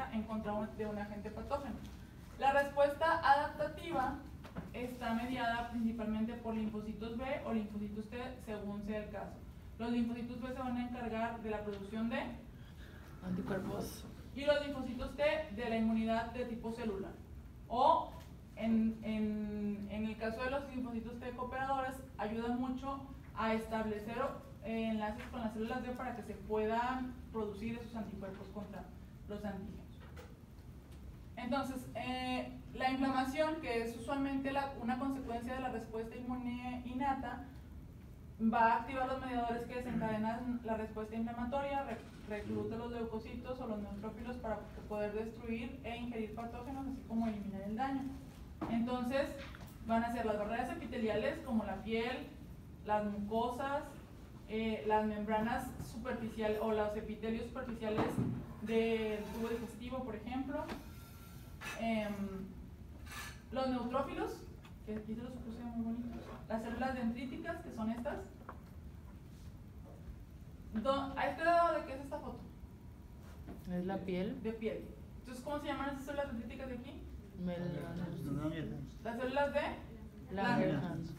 respuesta en contra de un agente patógeno. La respuesta adaptativa está mediada principalmente por linfocitos B o linfocitos T, según sea el caso. Los linfocitos B se van a encargar de la producción de anticuerpos y los linfocitos T de la inmunidad de tipo celular. O en el caso de los linfocitos T cooperadores, ayudan mucho a establecer enlaces con las células B para que se puedan producir esos anticuerpos contra los antígenos. Entonces, la inflamación, que es usualmente una consecuencia de la respuesta inmune innata, va a activar los mediadores que desencadenan la respuesta inflamatoria, recluta los leucocitos o los neutrófilos para poder destruir e ingerir patógenos, así como eliminar el daño. Entonces, van a ser las barreras epiteliales, como la piel, las mucosas, las membranas superficiales o los epitelios superficiales del tubo digestivo, por ejemplo. Los neutrófilos, que aquí se los puse muy bonitos. Las células dendríticas, que son estas. ¿A este lado de qué es esta foto? Es la piel. De piel. Entonces, ¿cómo se llaman estas células dendríticas de aquí? Langerhans. Las células de Langerhans.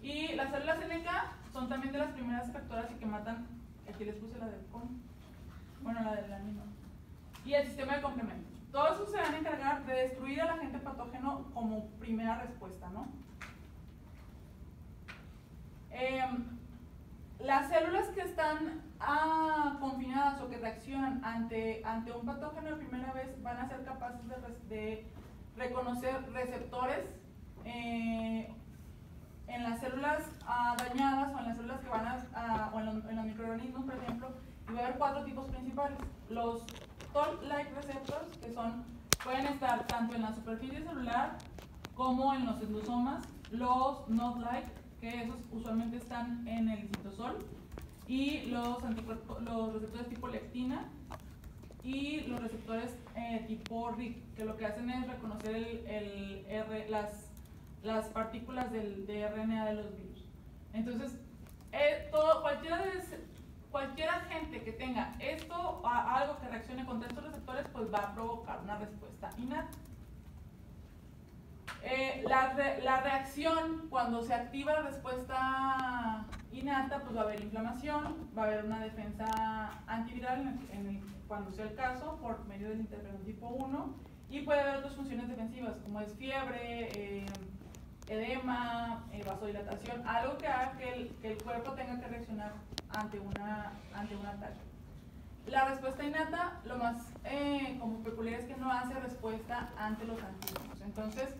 Y las células NK son también de las primeras efectoras y que matan. Aquí les puse la del con. Bueno, la del anino. Y el sistema de complemento. Todos esos se van a encargar de destruir al agente patógeno como primera respuesta, ¿no? Las células que están confinadas o que reaccionan ante un patógeno de primera vez van a ser capaces de reconocer receptores en las células dañadas o en las células que van o en los microorganismos, por ejemplo, y va a haber 4 tipos principales. Los Toll-like receptors, que pueden estar tanto en la superficie celular como en los endosomas. Los Node-like, que esos usualmente están en el citosol, y los receptores tipo lectina y los receptores tipo RIC, que lo que hacen es reconocer las partículas de RNA de los virus. Entonces, cualquier agente que tenga esto, algo que reaccione contra estos receptores, pues va a provocar una respuesta innata. La reacción, cuando se activa la respuesta innata, pues va a haber inflamación, va a haber una defensa antiviral cuando sea el caso, por medio del interferón tipo 1, y puede haber otras funciones defensivas, como es fiebre, edema, vasodilatación, algo que haga que el cuerpo tenga que reaccionar ante un ataque. La respuesta innata, lo más como peculiar es que no hace respuesta ante los antígenos. Entonces,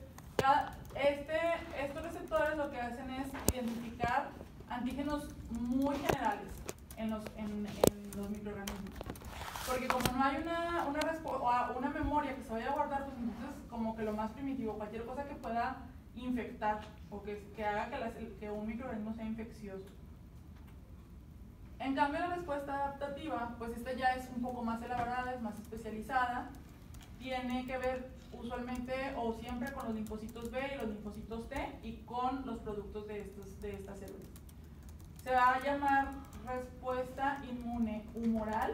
estos receptores lo que hacen es identificar antígenos muy generales en los microorganismos. Porque como no hay una memoria que se vaya a guardar, pues entonces como que lo más primitivo, cualquier cosa que pueda infectar o que haga que un microorganismo sea infeccioso. En cambio, la respuesta adaptativa, pues esta ya es un poco más elaborada, es más especializada, tiene que ver usualmente o siempre con los linfocitos B y los linfocitos T y con los productos de estas células. Se va a llamar respuesta inmune humoral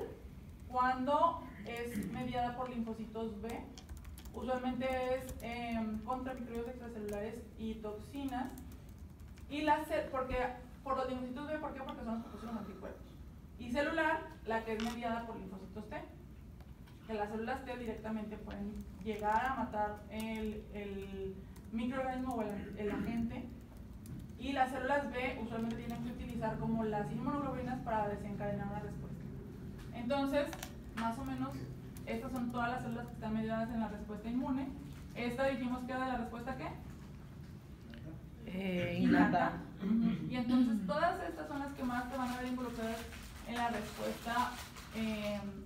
cuando es mediada por linfocitos B. Usualmente es contra microbios extracelulares y toxinas. Y por los linfocitos B, ¿por qué? Porque son los que producen anticuerpos. Y celular, la que es mediada por linfocitos T. Que las células T directamente pueden llegar a matar el microorganismo o el agente. Y las células B usualmente tienen que utilizar como las inmunoglobulinas para desencadenar una respuesta. Entonces, más o menos, estas son todas las células que están mediadas en la respuesta inmune. Esta dijimos que era de la respuesta ¿qué? Innata. Y entonces todas estas son las que más te van a ver involucradas en la respuesta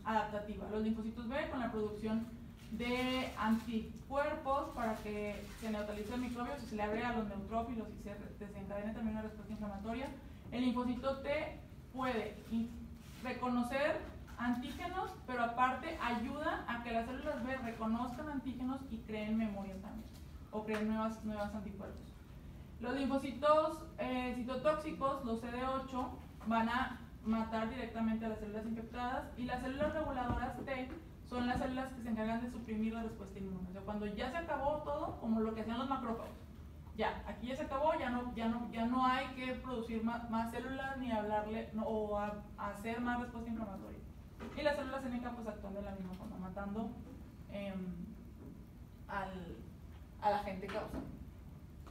adaptativa. Los linfocitos B con la producción de anticuerpos para que se neutralice el microbio, si se le abre a los neutrófilos y se desencadene también una respuesta inflamatoria. El linfocito T puede reconocer antígenos, pero aparte ayuda a que las células B reconozcan antígenos y creen memoria también, o creen nuevos anticuerpos. Los linfocitos citotóxicos, los CD8, van a matar directamente a las células infectadas, y las células reguladoras T son las células que se encargan de suprimir la respuesta inmune. O sea, cuando ya se acabó todo, como lo que hacían los macrófagos, ya, aquí ya se acabó, ya no hay que producir más células ni hablarle o hacer más respuesta inflamatoria. Y las células NK pues actúan de la misma forma, matando al agente causante.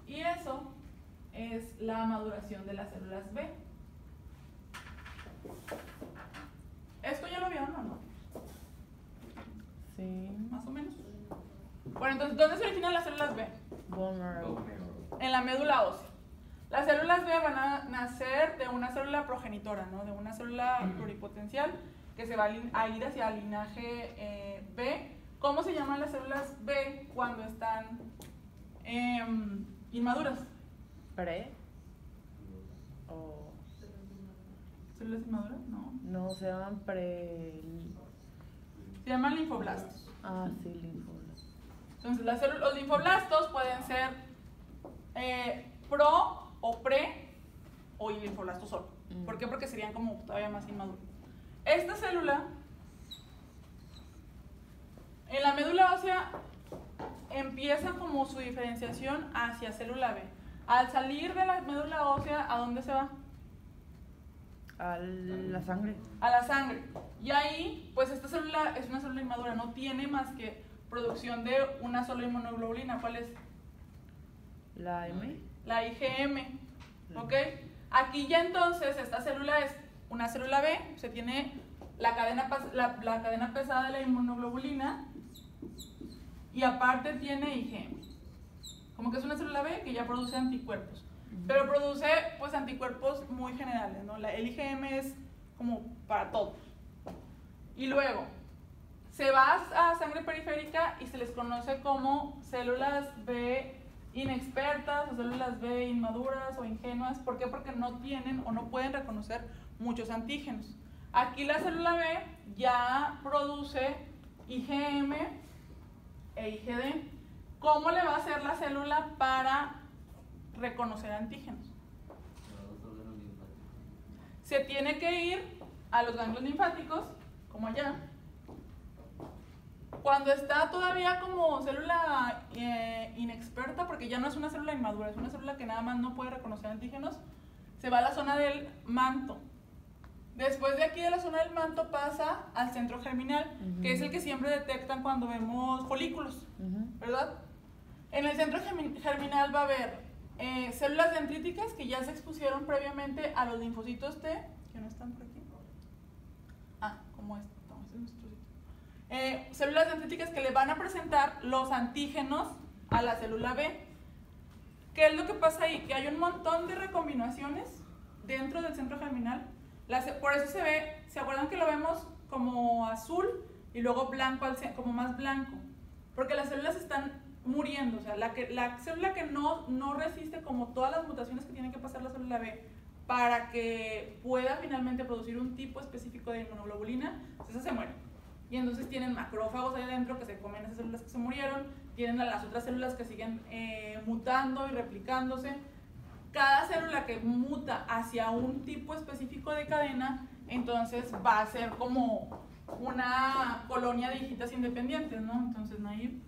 Y eso es la maduración de las células B. ¿Esto ya lo vieron o no? Sí. Más o menos. Bueno, entonces, ¿dónde se originan las células B? Bone marrow. En la médula ósea. Las células B van a nacer de una célula progenitora, ¿no? De una célula pluripotencial que se va a ir hacia el linaje B. ¿Cómo se llaman las células B cuando están inmaduras? ¿Pre? ¿O ¿Células inmaduras? No. no se llaman pre? Se llaman linfoblastos. Ah, sí, linfoblastos. Entonces, los linfoblastos pueden ser pro o pre o linfoblastos solo. ¿Por qué? Porque serían como todavía más inmaduros. Esta célula, en la médula ósea, empieza como su diferenciación hacia célula B. Al salir de la médula ósea, ¿a dónde se va? A la sangre. A la sangre. Y ahí, pues esta célula es una célula inmadura, no tiene más que producción de una sola inmunoglobulina. ¿Cuál es? La M. La IgM. ¿Ok? Aquí ya entonces esta célula es una célula B, se tiene la cadena pesada de la inmunoglobulina y aparte tiene IgM. Como que es una célula B que ya produce anticuerpos. Pero produce pues anticuerpos muy generales, ¿no? El IgM es como para todo. Y luego se va a sangre periférica y se les conoce como células B inexpertas o células B inmaduras o ingenuas. ¿Por qué? Porque no tienen o no pueden reconocer muchos antígenos. Aquí la célula B ya produce IgM e IgD. ¿Cómo le va a hacer la célula para reconocer antígenos? Se tiene que ir a los ganglios linfáticos, como allá. Cuando está todavía como célula inexperta, porque ya no es una célula inmadura, es una célula que nada más no puede reconocer antígenos, se va a la zona del manto. Después de aquí de la zona del manto pasa al centro germinal, que es el que siempre detectan cuando vemos folículos, ¿verdad? En el centro germinal va a haber células dendríticas que ya se expusieron previamente a los linfocitos T, que no están por aquí. Ah, como esto, no, este es nuestro sitio. Células dendríticas que le van a presentar los antígenos a la célula B. ¿Qué es lo que pasa ahí? Que hay un montón de recombinaciones dentro del centro germinal. Por eso se ve, ¿se acuerdan que lo vemos como azul y luego blanco, como más blanco? Porque las células están muriendo, o sea, la célula que no resiste como todas las mutaciones que tiene que pasar la célula B para que pueda finalmente producir un tipo específico de inmunoglobulina, pues esa se muere. Y entonces tienen macrófagos ahí adentro que se comen esas células que se murieron, tienen a las otras células que siguen mutando y replicándose. Cada célula que muta hacia un tipo específico de cadena, entonces va a ser como una colonia de hijitas independientes, ¿no? Entonces, naive.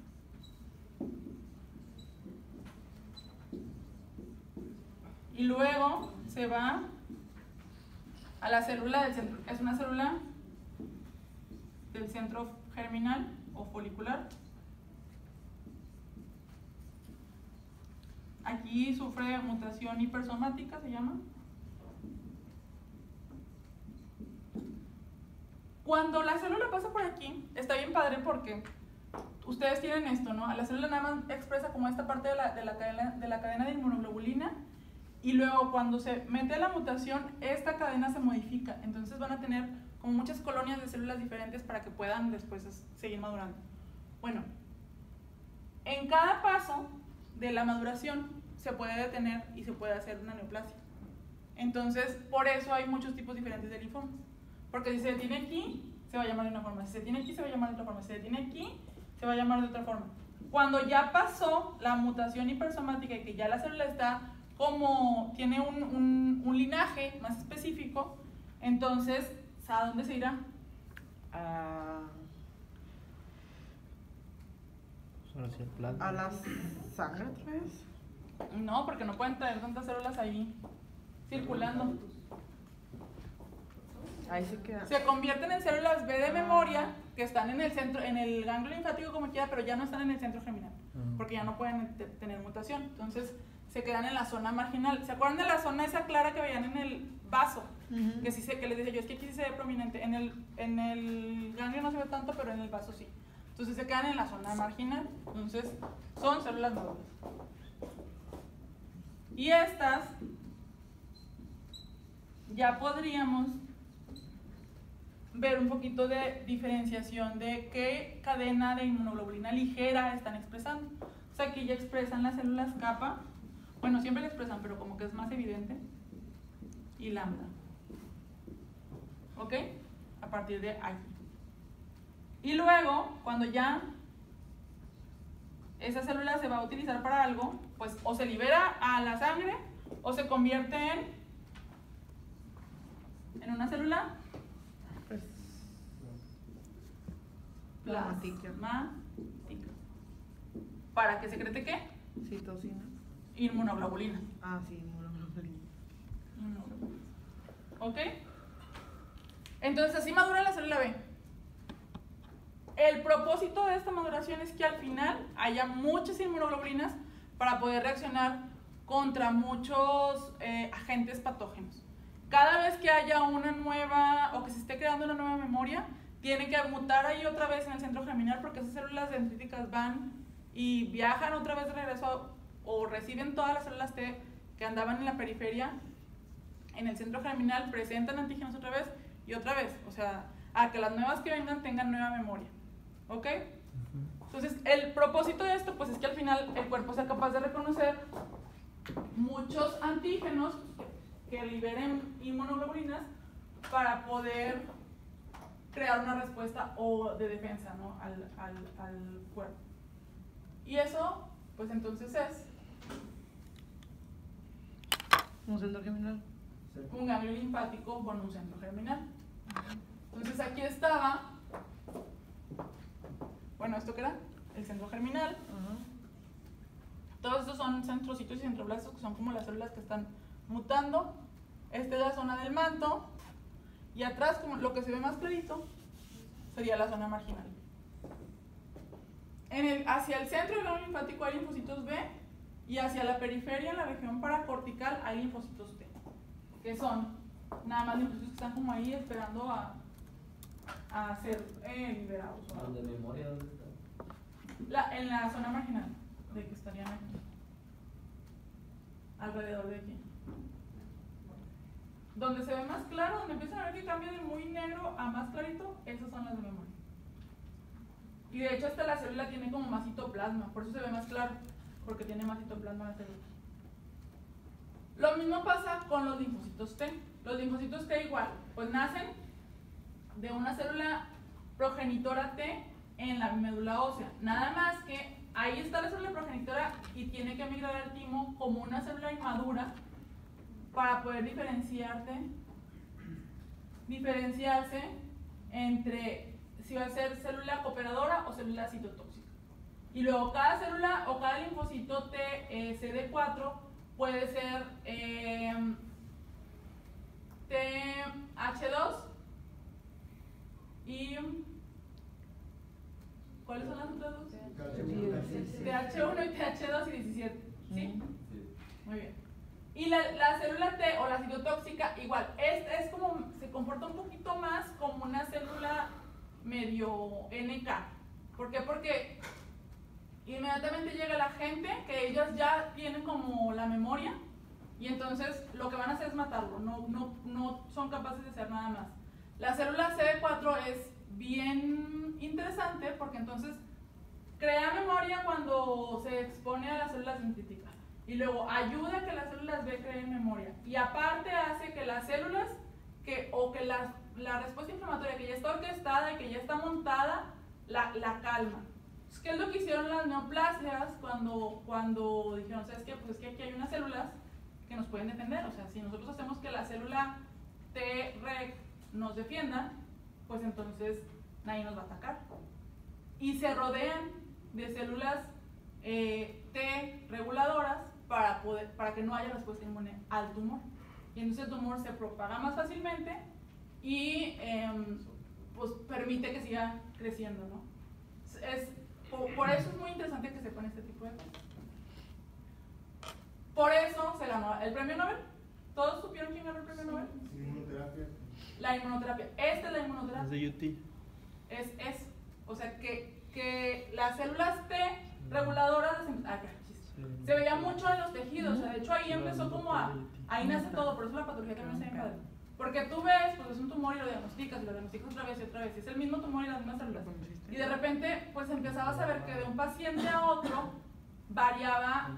Y luego se va a la célula del centro, es una célula del centro germinal o folicular. Aquí sufre mutación hipersomática, se llama. Cuando la célula pasa por aquí, está bien padre porque ustedes tienen esto, ¿no? La célula nada más expresa como esta parte de la cadena de inmunoglobulina y luego cuando se mete la mutación, esta cadena se modifica. Entonces van a tener como muchas colonias de células diferentes para que puedan después seguir madurando. Bueno, en cada paso de la maduración se puede detener y se puede hacer una neoplasia. Entonces, por eso hay muchos tipos diferentes de linfomas. Porque si se detiene aquí, se va a llamar de una forma. Si se detiene aquí, se va a llamar de otra forma. Si se detiene aquí, se va a llamar de otra forma. Cuando ya pasó la mutación hipersomática y que ya la célula está como, tiene un linaje más específico, entonces, ¿a dónde se irá? Solo hacia el plasma. ¿A la sangre otra vez? No, porque no pueden tener tantas células ahí circulando. Ahí se queda. Se convierten en células B de memoria que están en el centro, en el ganglio linfático como quiera, pero ya no están en el centro germinal, porque ya no pueden tener mutación. Entonces se quedan en la zona marginal. ¿Se acuerdan de la zona esa clara que veían en el vaso? Que sí que les decía yo, es que aquí sí se ve prominente. En el ganglio no se ve tanto, pero en el vaso sí. Entonces se quedan en la zona marginal. Entonces son células maduras. Y estas ya podríamos ver un poquito de diferenciación de qué cadena de inmunoglobulina ligera están expresando. O sea, aquí ya expresan las células kappa. Bueno, siempre la expresan, pero como que es más evidente. Y lambda. ¿Ok? A partir de aquí. Y luego, cuando ya esa célula se va a utilizar para algo, pues o se libera a la sangre o se convierte en una célula Pues, plasmática. ¿Para que secrete qué? citocina. Inmunoglobulina. Ah, sí, inmunoglobulina. ¿Ok? Entonces así madura la célula B. El propósito de esta maduración es que al final haya muchas inmunoglobulinas para poder reaccionar contra muchos agentes patógenos. Cada vez que haya una nueva o que se esté creando una nueva memoria, tiene que mutar ahí otra vez en el centro germinal porque esas células dendríticas van y viajan otra vez de regreso o reciben todas las células T que andaban en la periferia en el centro germinal, presentan antígenos otra vez y otra vez, o sea, a que las nuevas que vengan tengan nueva memoria. ¿Ok? Entonces, el propósito de esto pues es que al final el cuerpo sea capaz de reconocer muchos antígenos que liberen inmunoglobulinas para poder crear una respuesta o de defensa, ¿no? al cuerpo. Y eso, pues entonces es Un centro germinal. un ganglio linfático con un centro germinal. Entonces aquí estaba, bueno, ¿esto qué era? El centro germinal. Todos estos son centrocitos y centroblastos, que son como las células que están mutando. Esta es la zona del manto. Y atrás, como lo que se ve más clarito, sería la zona marginal. Hacia el centro del ganglio linfático hay linfocitos B, y hacia la periferia, en la región paracortical, hay linfocitos T, que son nada más linfocitos que están como ahí esperando a ser liberados. ¿De memoria dónde está? En la zona marginal, de que estarían aquí, alrededor de aquí. Donde se ve más claro, donde empiezan a ver que cambia de muy negro a más clarito, esas son las de memoria. Y de hecho hasta la célula tiene como más citoplasma, por eso se ve más claro, porque tiene más citoplasma la célula. Lo mismo pasa con los linfocitos T. Los linfocitos T igual, pues nacen de una célula progenitora T en la médula ósea. Nada más que ahí está la célula progenitora y tiene que migrar al timo como una célula inmadura para poder diferenciarse entre si va a ser célula cooperadora o célula citotóxica. Y luego cada célula o cada linfocito T CD4 puede ser TH2 y ¿cuáles son las otras dos? TH1 y TH2 y 17, ¿sí? Muy bien. Y la célula T o la citotóxica igual, es como, se comporta un poquito más como una célula medio NK. ¿Por qué? Porque inmediatamente llega la gente que ellas ya tienen como la memoria y entonces lo que van a hacer es matarlo, no son capaces de hacer nada más. La célula CD4 es bien interesante porque entonces crea memoria cuando se expone a las células dendríticas y luego ayuda a que las células B creen memoria y aparte hace que las células la respuesta inflamatoria que ya está orquestada y que ya está montada la calma. ¿Qué es lo que hicieron las neoplasias cuando dijeron, ¿sabes qué? Pues es que aquí hay unas células que nos pueden defender, o sea, si nosotros hacemos que la célula T-reg nos defienda, pues entonces nadie nos va a atacar. Y se rodean de células T reguladoras para que no haya respuesta inmune al tumor. Y entonces el tumor se propaga más fácilmente y pues permite que siga creciendo, ¿no? Por eso es muy interesante que sepan este tipo de cosas. Por eso se ganó el premio Nobel. ¿Todos supieron quién ganó el premio Nobel? Inmunoterapia. La inmunoterapia. Esta es la inmunoterapia. Es de UT. Es o sea, que las células T reguladoras se veía mucho en los tejidos. O sea, de hecho ahí empezó como ahí nace todo. Por eso la patología también está bien padre. Porque tú ves, pues es un tumor y lo diagnosticas otra vez y otra vez. Es el mismo tumor y las mismas células. Y de repente, pues empezabas a ver que de un paciente a otro variaba.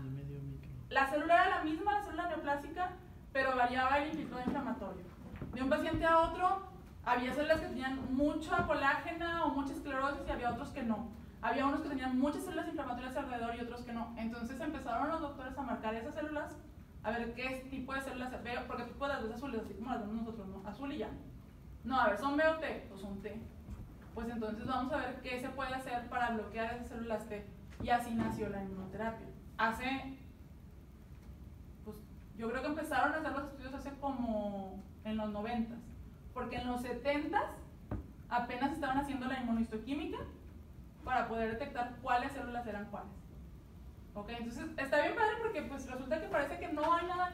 La célula era la misma, la célula neoplásica, pero variaba el infiltrado inflamatorio. De un paciente a otro, había células que tenían mucha colágena o mucha esclerosis y había otros que no. Había unos que tenían muchas células inflamatorias alrededor y otros que no. Entonces empezaron los doctores a marcar esas células, a ver qué tipo de células veo, porque tú puedes ver azules, así como las vemos nosotros, ¿no? Azul y ya. No, a ver, ¿son B o T? Pues son T. Pues entonces vamos a ver qué se puede hacer para bloquear esas células T. Y así nació la inmunoterapia. Pues yo creo que empezaron a hacer los estudios hace como en los 90s, porque en los 70s apenas estaban haciendo la inmunohistoquímica para poder detectar cuáles células eran cuáles. ¿Ok? Entonces está bien padre porque pues resulta que parece que no hay nada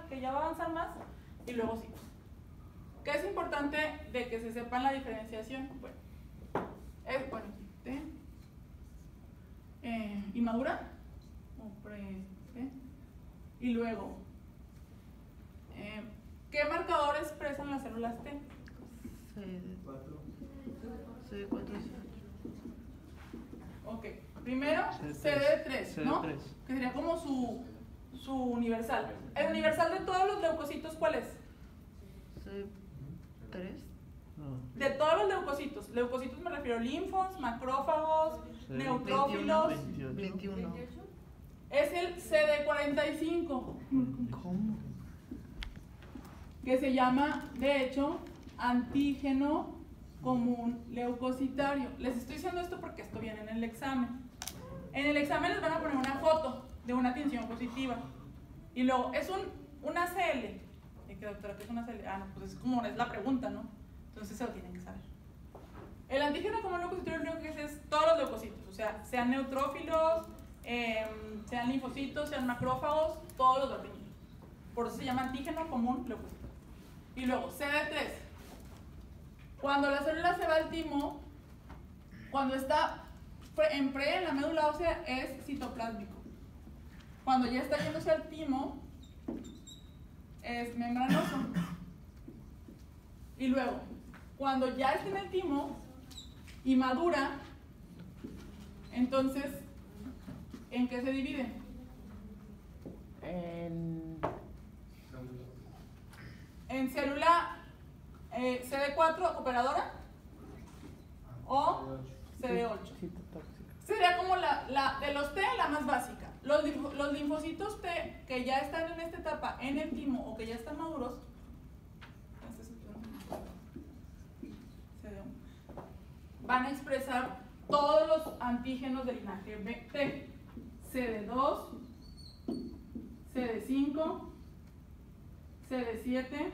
que ya va a avanzar más y luego sí. ¿Qué es importante de que se sepan la diferenciación? Bueno, inmadura y luego ¿qué marcador expresan las células T? CD4. Ok, primero CD3, ¿no? Que sería como su universal. El universal de todos los leucocitos, ¿cuál es? CD3. De todos los leucocitos. Leucocitos me refiero a linfos, macrófagos, neutrófilos. 21. Es el CD45. ¿Cómo? Que se llama, de hecho, antígeno común leucocitario. Les estoy diciendo esto porque esto viene en el examen. En el examen les van a poner una foto de una tinción positiva. Y luego, es una CL. ¿Y qué, doctora, qué es una CL? Ah, no, pues es como es la pregunta, ¿no? Entonces se lo tienen que saber. El antígeno común leucocitario lo que es todos los leucocitos. O sea, sean neutrófilos, sean linfocitos, sean macrófagos, todos los datos. Por eso se llama antígeno común leucocitario. Y luego, CD3. Cuando la célula se va al timo, cuando está en la médula ósea es citoplásmico. Cuando ya está yéndose al timo, es membranoso. Y luego, cuando ya está en el timo y madura, entonces, ¿en qué se divide? En célula CD4 operadora o CD8. Sería como la de los T, la más básica. Los linfocitos T que ya están en esta etapa en el timo o que ya están maduros, van a expresar todos los antígenos del linaje T. CD2, CD5, CD7,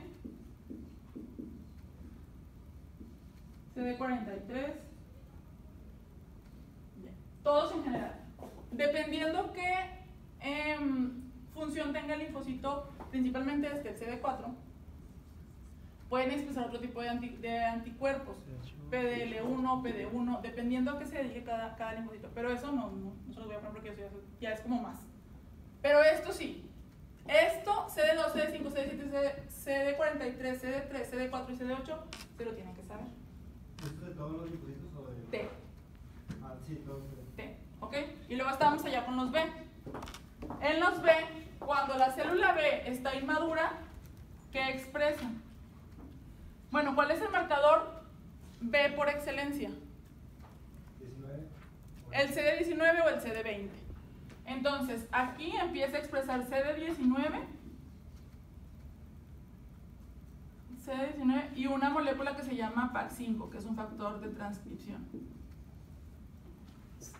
CD43, todos en general. Dependiendo qué función tenga el linfocito, principalmente el CD4, pueden expresar otro tipo de anticuerpos, PDL1, PD1, dependiendo a qué se dedique cada linfocito. Pero eso no se los voy a poner porque eso ya es como más. Pero esto sí. Esto, CD2, CD5, CD7, CD43, CD3, CD4 y CD8, se lo tienen que saber. ¿Esto de todos los linfocitos o de...? T. Ah, sí, todos. T, ¿ok? Y luego estamos allá con los B. En los B, cuando la célula B está inmadura, ¿qué expresan? Bueno, ¿cuál es el marcador B por excelencia? 19. ¿El CD19 o el CD20? Entonces, aquí empieza a expresar CD19 y una molécula que se llama PAC5, que es un factor de transcripción.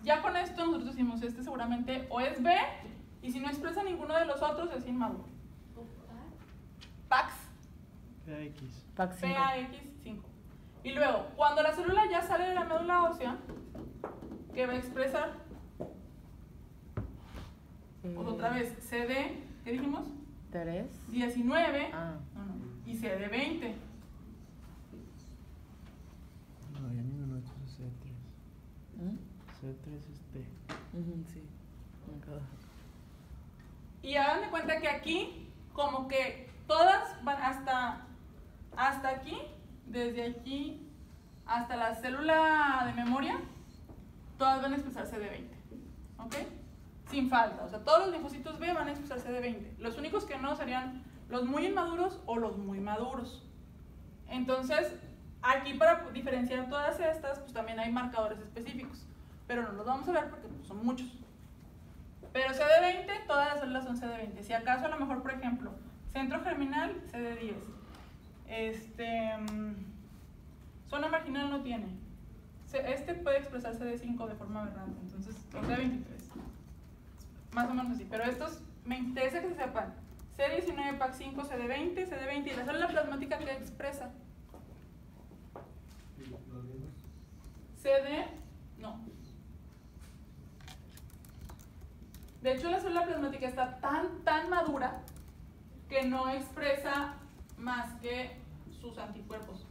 Ya con esto nosotros decimos, este seguramente o es B, y si no expresa ninguno de los otros es inmaduro. PAX. PAX. PAX5. Y luego, cuando la célula ya sale de la médula ósea, ¿qué va a expresar? Pues otra vez, CD, ¿qué dijimos? 3. 19 Ah. y CD20. No, ya ni uno, esto es C3. C3 es T. Sí. Me acabo de- Y hagan de cuenta que aquí, como que todas van hasta aquí, desde aquí hasta la célula de memoria, todas van a expresar CD20. ¿Ok? Sin falta. O sea, todos los linfocitos B van a expresar CD20. Los únicos que no serían los muy inmaduros o los muy maduros. Entonces, aquí para diferenciar todas estas, pues también hay marcadores específicos. Pero no los vamos a ver porque pues, son muchos. Pero CD20, todas las células son CD20. Si acaso, a lo mejor, por ejemplo, centro germinal, CD10. Zona marginal no tiene. Este puede expresar CD5 de forma aberrante. Entonces, los CD23. Más o menos así. Pero estos me interesa que se sepan. CD19, PAX5, CD20, CD20. Y la célula plasmática que expresa. ¿Y los mismos? CD, no. De hecho, la célula plasmática está tan madura que no expresa más que sus anticuerpos.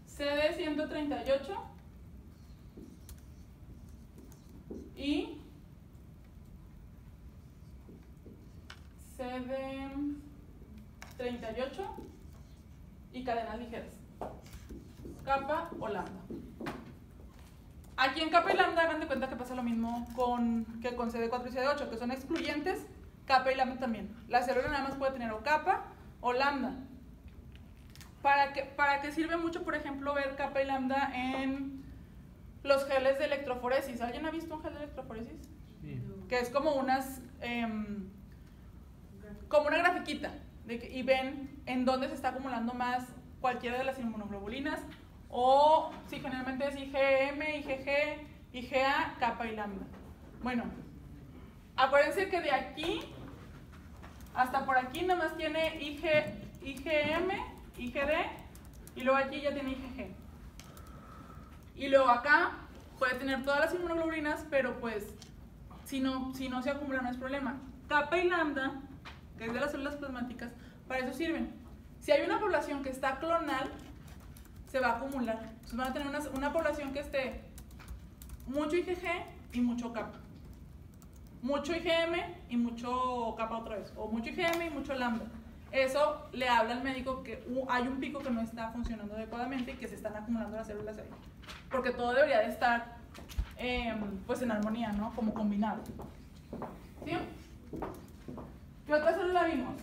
CD138 y CD38 y cadenas ligeras. Kappa o lambda. Aquí en kappa y lambda hagan de cuenta que pasa lo mismo que con CD4 y CD8, que son excluyentes, kappa y lambda también. La célula nada más puede tener o kappa o lambda. ¿Para qué sirve mucho, por ejemplo, ver kappa y lambda en los geles de electroforesis? ¿Alguien ha visto un gel de electroforesis? Sí. Que es como como una grafiquita y ven en dónde se está acumulando más cualquiera de las inmunoglobulinas, o si generalmente es IgM, IgG, IgA, kappa y lambda. Bueno, acuérdense que de aquí hasta por aquí nomás tiene IgM, IgD, y luego aquí ya tiene IgG. Y luego acá puede tener todas las inmunoglobulinas, pero pues si no se acumula no es problema. Kappa y lambda, que es de las células plasmáticas, para eso sirven. Si hay una población que está clonal, se va a acumular. Entonces van a tener una población que esté mucho IgG y mucho kappa. Mucho IgM y mucho kappa otra vez. O mucho IgM y mucho lambda. Eso le habla al médico que hay un pico que no está funcionando adecuadamente y que se están acumulando las células ahí. Porque todo debería de estar pues en armonía, ¿no? Como combinado. ¿Sí? ¿Qué otra célula vimos?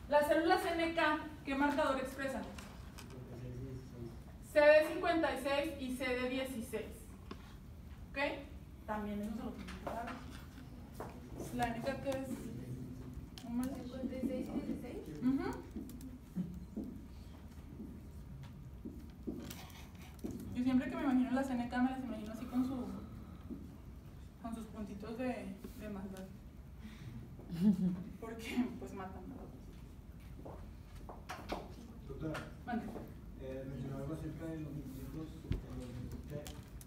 Las células NK, ¿qué marcador expresan? CD56 y CD16. ¿Ok? También eso se lo tengo que dar. La NK que es... ¿cómo es? 56 y 16. Ujú. Yo siempre que me imagino las NK me las imagino así con sus puntitos de maldad. Porque pues matan, ¿no? Doctora, Mande. mencionó algo acerca de los linfocitos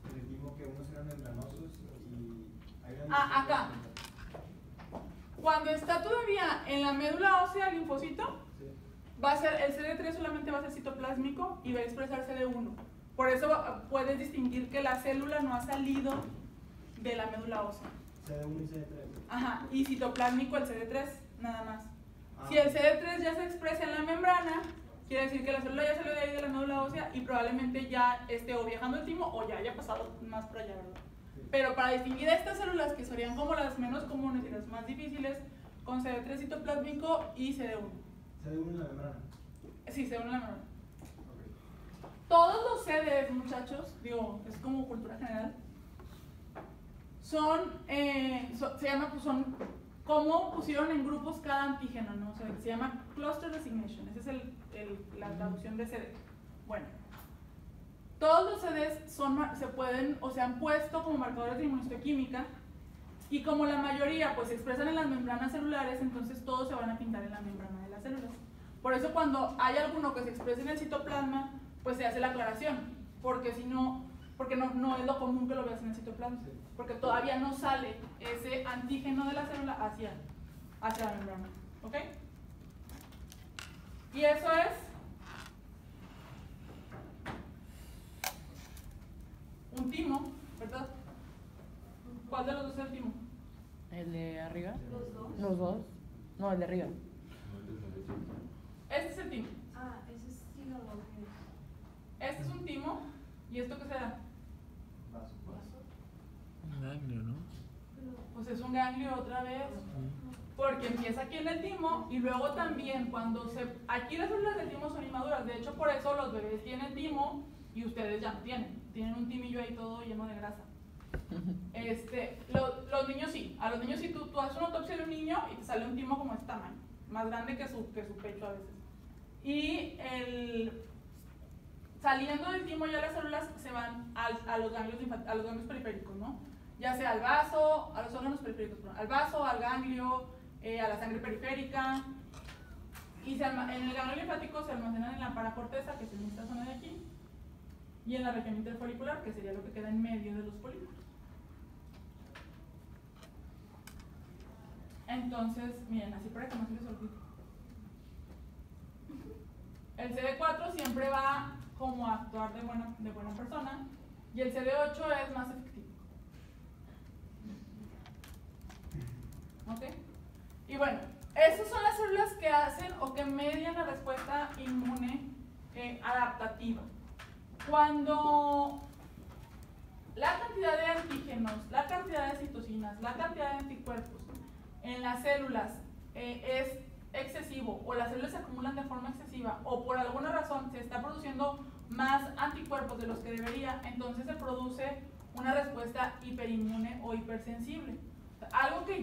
que dijimos que unos eran membranosos y hay una Acá. Cuando está todavía en la médula ósea el linfocito, Sí. va a ser, el CD3 solamente va a ser citoplásmico y va a expresar CD1. Por eso puedes distinguir que la célula no ha salido de la médula ósea. CD1 y CD3. Ajá, y citoplásmico el CD3, nada más. Ah. Si el CD3 ya se expresa en la membrana, quiere decir que la célula ya salió de ahí de la médula ósea y probablemente ya esté o viajando el timo o ya haya pasado más por allá, ¿verdad? Sí. Pero para distinguir a estas células que serían como las menos comunes y las más difíciles, con CD3 citoplásmico y CD1. CD1 en la membrana. Sí, CD1 en la membrana. Ok. Todos los CDs, muchachos, digo, es como cultura general, son, se llama, pues son cómo pusieron en grupos cada antígeno, ¿no? O sea, se llama cluster designation, esa es la traducción de CD. Bueno, Todos los CDs se pueden o se han puesto como marcadores de inmunohistoquímica, y como la mayoría pues se expresan en las membranas celulares, entonces todos se van a pintar en la membrana de las células. Por eso cuando hay alguno que se exprese en el citoplasma, pues se hace la aclaración, porque si no, porque no es lo común que lo veas en el citoplasma, porque todavía no sale ese antígeno de la célula hacia la membrana, ¿ok? Y eso es un timo, ¿verdad? ¿Cuál de los dos es el timo? ¿El de arriba? Los dos. ¿Los dos? No, el de arriba. Este es el timo. Ah, ese es cinologio. Este es un timo. ¿Y esto qué será? Vaso. Un ganglio, ¿no? Pues es un ganglio otra vez. Porque empieza aquí en el timo y luego también cuando aquí las células del timo son inmaduras. De hecho, por eso los bebés tienen timo y ustedes ya no tienen. Tienen un timillo ahí todo lleno de grasa. Los niños sí. A los niños sí tú haces una autopsia de un niño y te sale un timo como este tamaño. Más grande que su pecho a veces. Y saliendo del timo ya las células se van a los ganglios periféricos, ¿no? Ya sea al vaso, a los órganos periféricos, perdón, al vaso, al ganglio, a la sangre periférica. Y en el ganglio linfático se almacenan en la paracorteza, que es en esta zona de aquí, y en la región interfolicular, que sería lo que queda en medio de los folículos. Entonces, miren, así para que no se les olvide. El CD4 siempre va como a actuar de buena persona, y el CD8 es más efectivo. ¿Ok? Y bueno, esas son las células que hacen o que median la respuesta inmune adaptativa. Cuando la cantidad de antígenos, la cantidad de citocinas, la cantidad de anticuerpos en las células es excesivo, o las células se acumulan de forma excesiva, o por alguna razón se está produciendo más anticuerpos de los que debería, entonces se produce una respuesta hiperinmune o hipersensible. Algo que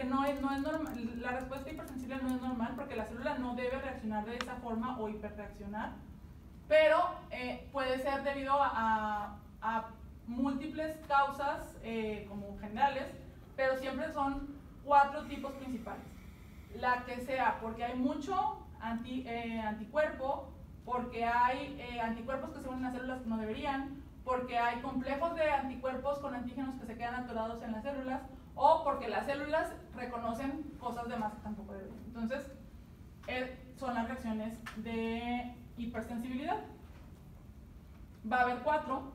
no es normal, la respuesta hipersensible no es normal porque la célula no debe reaccionar de esa forma o hiperreaccionar, pero puede ser debido a múltiples causas como generales, pero siempre son 4 tipos principales. La que sea porque hay mucho anticuerpo, porque hay anticuerpos que se unen a las células que no deberían, porque hay complejos de anticuerpos con antígenos que se quedan atorados en las células, o porque las células reconocen cosas de más que tampoco deberían. Entonces, son las reacciones de hipersensibilidad. Va a haber 4,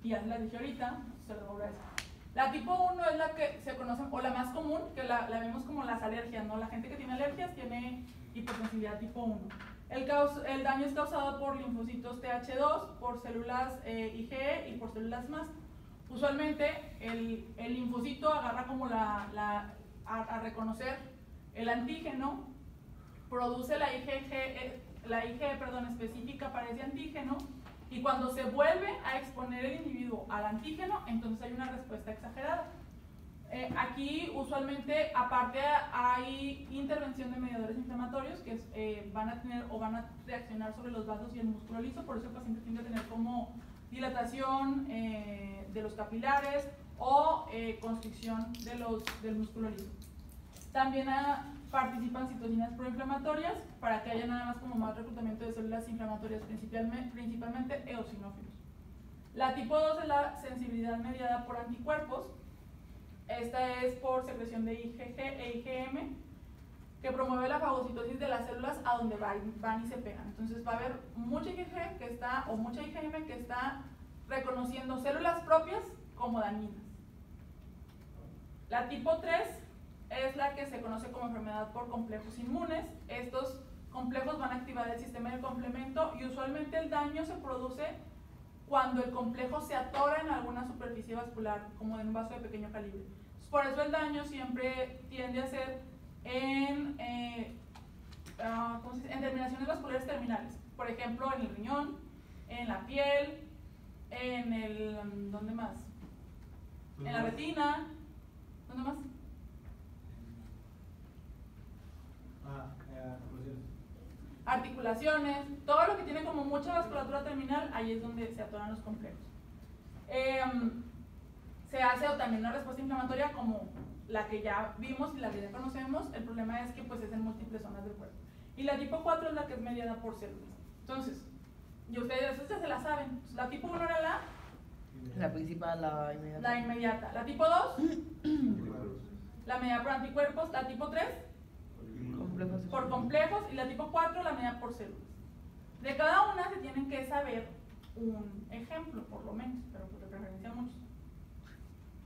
y ya se las dije ahorita, se lo voy a decir. La tipo 1 es la que se conoce, o la más común, que la vemos como las alergias, ¿no? La gente que tiene alergias tiene hipersensibilidad tipo 1. El daño es causado por linfocitos TH2, por células IgE y por células mast. Usualmente el linfocito agarra como a reconocer el antígeno, produce la IgE específica para ese antígeno, y cuando se vuelve a exponer el individuo al antígeno, entonces hay una respuesta exagerada. Aquí usualmente aparte hay intervención de mediadores inflamatorios que van a reaccionar sobre los vasos y el músculo liso, por eso el paciente tiende a tener como dilatación de los capilares o constricción del músculo liso. También participan citocinas proinflamatorias para que haya nada más como más reclutamiento de células inflamatorias, principalmente eosinófilos. La tipo 2 es la sensibilidad mediada por anticuerpos. Esta es por secreción de IgG e IgM, que promueve la fagocitosis de las células a donde van y se pegan. Entonces va a haber mucha IgG o mucha IgM que está reconociendo células propias como dañinas. La tipo 3 es la que se conoce como enfermedad por complejos inmunes. Estos complejos van a activar el sistema de complemento y usualmente el daño se produce cuando el complejo se atora en alguna superficie vascular, como en un vaso de pequeño calibre. Por eso el daño siempre tiende a ser en terminaciones vasculares terminales. Por ejemplo, en el riñón, en la piel, ¿dónde más? En la retina, ¿dónde más? articulaciones, todo lo que tiene como mucha vasculatura terminal, ahí es donde se atoran los complejos. Se hace también una respuesta inflamatoria como la que ya vimos y la que ya conocemos. El problema es que pues es en múltiples zonas del cuerpo. Y la tipo 4 es la que es mediada por células. Entonces, y ustedes ya se la saben. La tipo 1 era La principal, la inmediata. la inmediata. La tipo 2, la mediada por anticuerpos. La tipo 3, Complejos. por complejos. Y la tipo 4, la mediada por células. De cada una se tienen que saber un ejemplo, por lo menos, pero pues de preferencia muchos.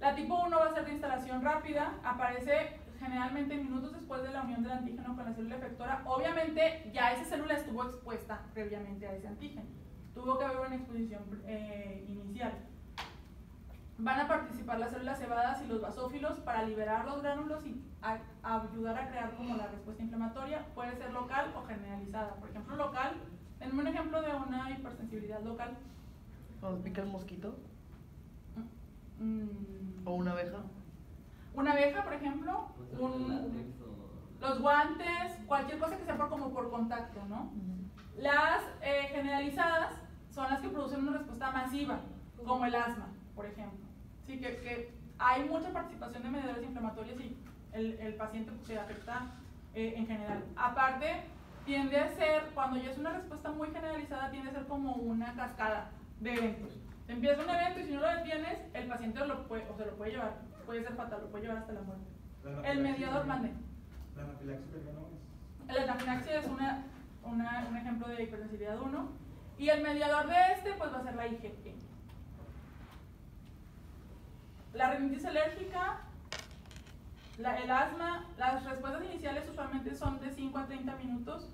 La tipo 1 va a ser de instalación rápida, aparece generalmente minutos después de la unión del antígeno con la célula efectora. Obviamente ya esa célula estuvo expuesta previamente a ese antígeno, tuvo que haber una exposición inicial. Van a participar las células cebadas y los basófilos para liberar los gránulos y ayudar a crear como la respuesta inflamatoria. Puede ser local o generalizada. Por ejemplo, local, denme un ejemplo de una hipersensibilidad local. Cuando pica el mosquito. O una abeja. Una abeja, por ejemplo, los guantes, cualquier cosa que sea como por contacto, ¿no? Las generalizadas son las que producen una respuesta masiva, como el asma, por ejemplo. Sí, que hay mucha participación de mediadores inflamatorios y el paciente se afecta en general. Aparte, tiende a ser, cuando ya es una respuesta muy generalizada, tiende a ser como una cascada de eventos. Empieza un evento y si no lo detienes, el paciente se lo puede llevar, puede ser fatal, lo puede llevar hasta la muerte. El mediador mande. La anafilaxia también no es. La anafilaxia es un ejemplo de hipersensibilidad 1. Y el mediador de este, pues va a ser la IgE. La rinitis alérgica, el asma, las respuestas iniciales usualmente son de 5 a 30 minutos.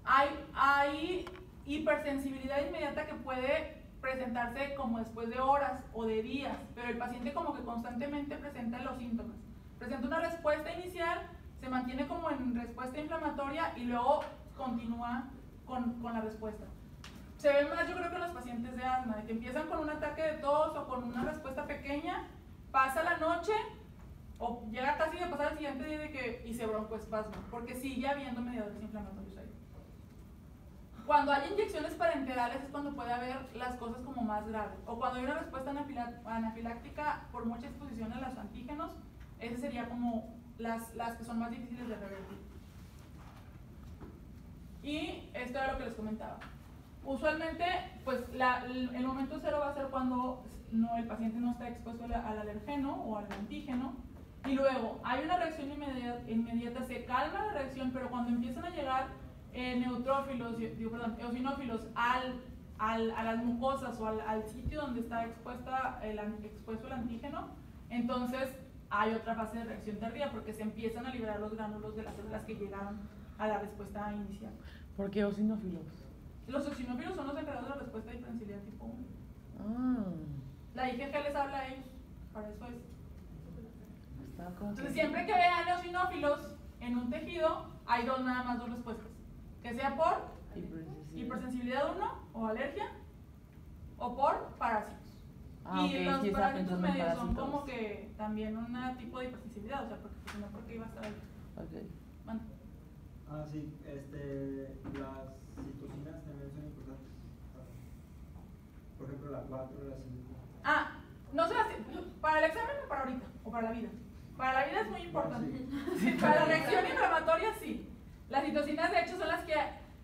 Hay hipersensibilidad inmediata que puede presentarse como después de horas o de días, pero el paciente como que constantemente presenta los síntomas. Presenta una respuesta inicial, se mantiene como en respuesta inflamatoria y luego continúa con la respuesta. Se ve más, yo creo, que en los pacientes de asma, de que empiezan con un ataque de tos o con una respuesta pequeña, pasa la noche o llega casi de pasar el siguiente día y se broncoespasma, porque sigue habiendo mediadores inflamatorios ahí. Cuando hay inyecciones parenterales es cuando puede haber las cosas como más graves. O cuando hay una respuesta anafiláctica por mucha exposición a los antígenos, esas serían como las que son más difíciles de revertir. Y esto era lo que les comentaba. Usualmente, pues el momento cero va a ser cuando el paciente no está expuesto al alergeno o al antígeno. Y luego hay una reacción inmediata, se calma la reacción, pero cuando empiezan a llegar neutrófilos, eosinófilos a las mucosas o al sitio donde está expuesto el antígeno, entonces hay otra fase de reacción tardía porque se empiezan a liberar los gránulos de las células que llegaron a la respuesta inicial. ¿Por qué eosinófilos? Los eosinófilos son los encargados de la respuesta de diferencialidad tipo 1. Ah. La IgG les habla a ellos, para eso es. Entonces, Que... siempre que vean eosinófilos en un tejido, hay nada más dos respuestas. Que sea por hipersensibilidad 1 o alergia, o por parásitos. Y los parásitos medios son como que también un tipo de hipersensibilidad, o sea, porque si no, ¿por qué iba a estar ahí? Okay. Bueno. Sí, las citocinas también son importantes. Por ejemplo, la 4, la 5. No sé, para el examen o para ahorita, o para la vida. Para la vida es muy importante. Sí. Para la reacción inflamatoria, sí. Las citocinas, de hecho, son las que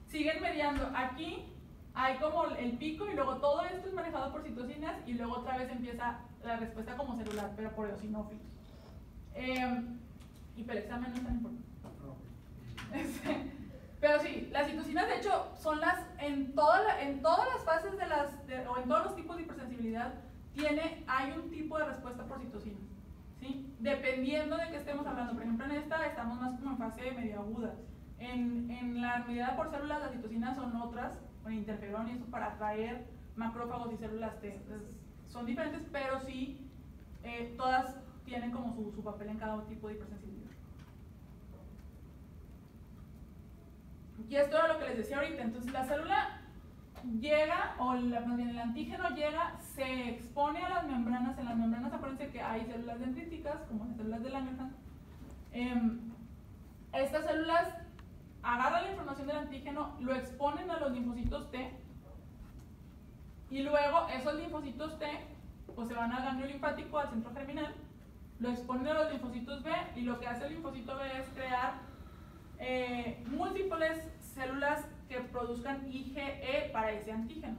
siguen mediando. Aquí hay como el pico y luego todo esto es manejado por citocinas y luego otra vez empieza la respuesta como celular, pero por eosinófilos. Y para el examen no es tan importante. Pero sí, las citocinas de hecho son en todas las fases o en todos los tipos de hipersensibilidad hay un tipo de respuesta por citocinas, ¿sí? Dependiendo de qué estemos hablando. Por ejemplo, en esta estamos más como en fase medio aguda. En la mediada por células, las citocinas son otras, con interferón y eso para atraer macrófagos y células T. Entonces, son diferentes, pero sí, todas tienen como su papel en cada tipo de hipersensibilidad. Y esto era lo que les decía ahorita. Entonces la célula llega, más bien el antígeno llega, se expone a las membranas. En las membranas acuérdense que hay células dendríticas, como las células de Langerhans. Estas células agarran la información activación del antígeno, lo exponen a los linfocitos T, y luego esos linfocitos T pues se van al ganglio linfático, al centro germinal, lo exponen a los linfocitos B, y lo que hace el linfocito B es crear múltiples células que produzcan IgE para ese antígeno.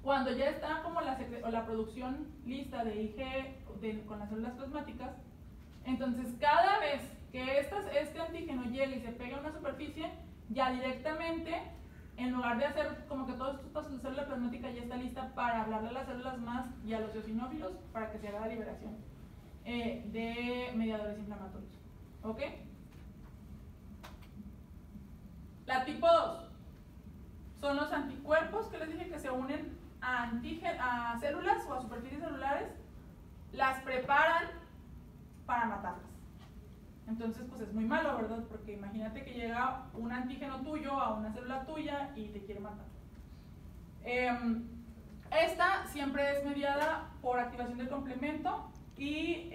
Cuando ya está como la producción lista de IgE con las células plasmáticas, entonces cada vez que este antígeno llegue y se pegue a una superficie, ya directamente, en lugar de hacer como que toda esta célula plasmática ya está lista para hablarle a las células más y a los eosinófilos para que se haga la liberación de mediadores inflamatorios. ¿Ok? La tipo 2 son los anticuerpos que les dije que se unen a células o a superficies celulares, las preparan para matarlas. Entonces, pues es muy malo, ¿verdad? Porque imagínate que llega un antígeno tuyo a una célula tuya y te quiere matar. Esta siempre es mediada por activación del complemento y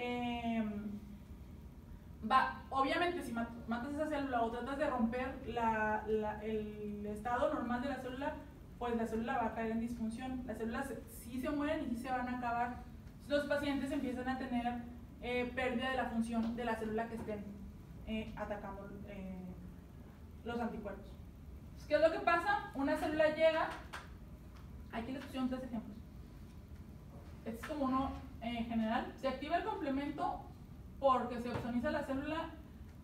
obviamente si matas esa célula o tratas de romper el estado normal de la célula, pues la célula va a caer en disfunción. Las células sí se mueren y sí se van a acabar. Los pacientes empiezan a tener pérdida de la función de la célula que estén atacando los anticuerpos. Entonces, ¿qué es lo que pasa? Una célula llega, aquí les pusieron 3 ejemplos. Este es como uno en general. Se activa el complemento porque se opsoniza la célula,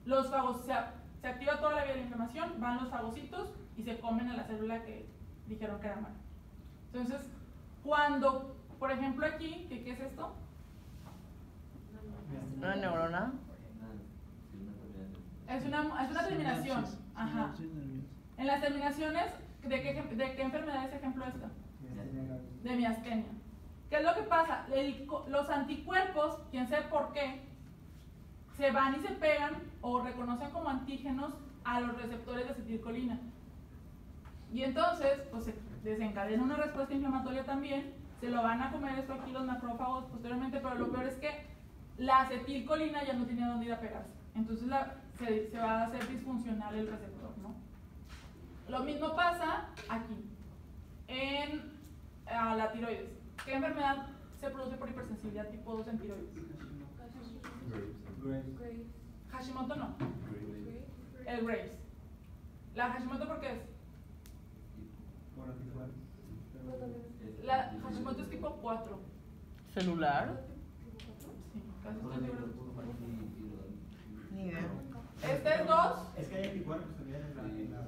se activa toda la vía de la inflamación, van los fagocitos y se comen a la célula que dijeron que era mala. Entonces, cuando, por ejemplo aquí, ¿qué es esto? ¿Una neurona? Es una terminación. Ajá. En las terminaciones, ¿de qué enfermedad es ejemplo esta? De miastenia. ¿Qué es lo que pasa? Los anticuerpos, quién sabe por qué, se van y se pegan o reconocen como antígenos a los receptores de acetilcolina. Y entonces, pues se desencadena una respuesta inflamatoria también, se lo van a comer esto aquí los macrófagos posteriormente, pero lo peor es que la acetilcolina ya no tiene dónde ir a pegarse. Entonces se va a hacer disfuncional el receptor, ¿no? Lo mismo pasa aquí, en la tiroides. ¿Qué enfermedad se produce por hipersensibilidad tipo 2 en tiroides? Hashimoto no. El Graves. ¿La Hashimoto por qué es? La Hashimoto es tipo 4. ¿Celular? Sí, casi estoy segura. Ni idea. Este es 2. Es que hay anticuerpos también en la...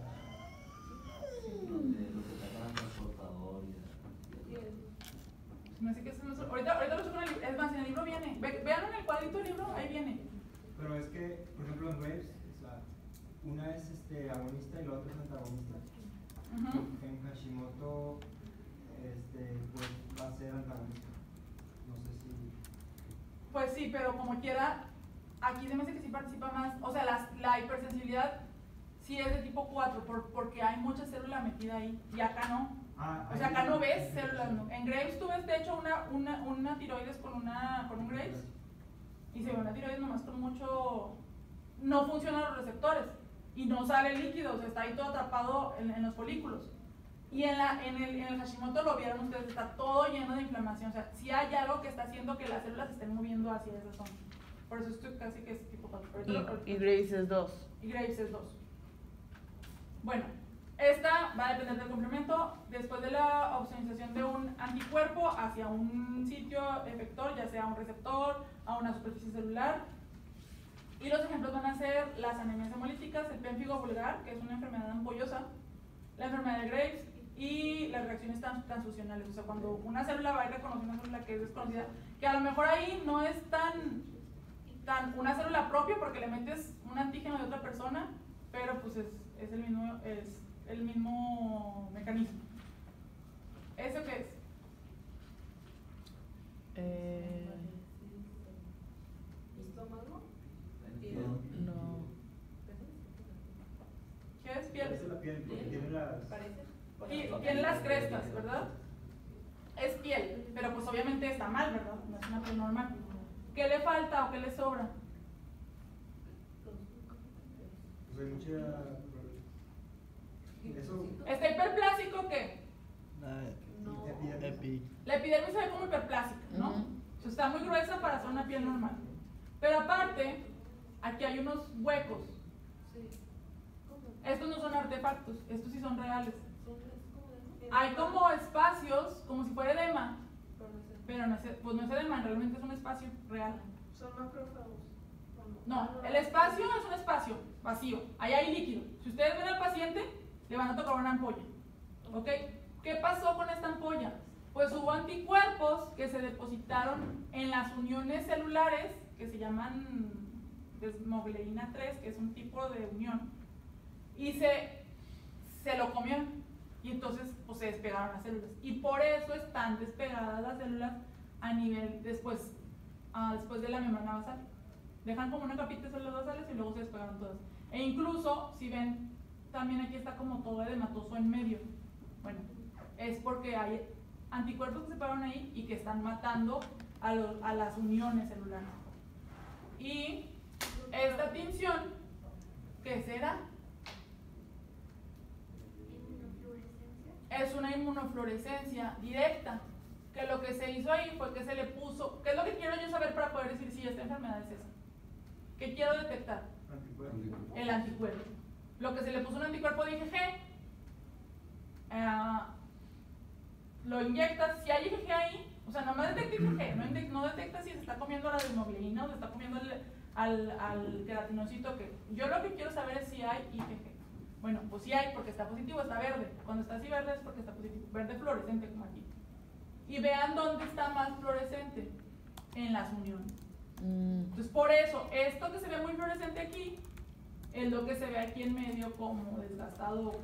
Me hace que eso no es- ahorita lo subo en el libro. Es más, en el libro viene. Vean en el cuadrito del libro, ahí viene. Pero es que, por ejemplo, en Graves, una es agonista y la otra es antagonista. En Hashimoto, pues va a ser antagonista. No sé si... Pues sí, pero como quiera, aquí se me hace que sí participa más. O sea, la hipersensibilidad sí es de tipo 4, porque hay mucha célula metida ahí. Y acá no. O sea, acá no ves células. No. En Graves tú ves, de hecho, una tiroides con un Graves. Y se ve una tiroides nomás con mucho... No funcionan los receptores. Y no sale líquido, o sea, está ahí todo atrapado en los folículos. Y en el Hashimoto lo vieron ustedes, está todo lleno de inflamación. O sea, sí hay algo que está haciendo que las células se estén moviendo hacia esa zona. Por eso esto casi que es tipo 4. Y Graves es 2. Y Graves es 2. Bueno, esta va a depender del complemento. Después de la opsonización de un anticuerpo hacia un sitio efector, ya sea un receptor, a una superficie celular. Y los ejemplos van a ser las anemias hemolíticas, el pénfigo vulgar, que es una enfermedad ampollosa, la enfermedad de Graves y las reacciones transfusionales. O sea, cuando una célula va y reconoce una célula que es desconocida, que a lo mejor ahí no es tan una célula propia porque le metes un antígeno de otra persona, pero pues es el mismo mecanismo. ¿Eso qué es? ¿Estómago? No. ¿Qué es piel? Parece la piel, porque tiene las... ¿Parece? Y tiene las crestas, ¿verdad? Es piel, pero pues obviamente está mal, ¿verdad? No es una piel normal. ¿Qué le falta o qué le sobra? Pues hay mucha Eso. ¿Está hiperplásico qué? No. Epi. La epidermis se ve como hiperplástica, ¿no? Ujú. O sea, está muy gruesa para hacer una piel normal. Pero aparte, aquí hay unos huecos. Sí. ¿Cómo? Estos no son artefactos, estos sí son reales. Son como de... Hay como espacios, como si fuera edema, Pero no sé. pero no es, pues no es edema, realmente es un espacio real. Son macrófagos. ¿O No, el espacio es un espacio vacío, ahí hay líquido. Si ustedes ven al paciente, le van a tocar una ampolla. ¿Ok? ¿Qué pasó con esta ampolla? Pues hubo anticuerpos que se depositaron en las uniones celulares que se llaman desmogleína 3, que es un tipo de unión, y se lo comieron. Y entonces pues, se despegaron las células. Y por eso están despegadas las células a nivel después de la membrana basal. Dejan como una capita de células basales y luego se despegaron todas. E incluso, si ven, también aquí está como todo edematoso en medio. Bueno, es porque hay anticuerpos que se pegaron ahí y que están matando a las uniones celulares. Y esta tinción, ¿qué será? Es una inmunofluorescencia directa, que lo que se hizo ahí fue que se le puso, ¿qué es lo que quiero yo saber para poder decir si esta enfermedad es esa? ¿Qué quiero detectar? Anticuerpo. El anticuerpo. Lo que se le puso un anticuerpo de IgG, lo inyectas, si hay IgG ahí, o sea, nomás detecta IgG, no detecta si se está comiendo la desmogleína o se está comiendo al queratinocito, que yo lo que quiero saber es si hay IgG. Bueno, pues sí hay, porque está positivo, está verde. Cuando está así verde es porque está positivo. Verde fluorescente, como aquí. Y vean dónde está más fluorescente. En las uniones. Entonces, por eso, esto que se ve muy fluorescente aquí, es lo que se ve aquí en medio como desgastado o como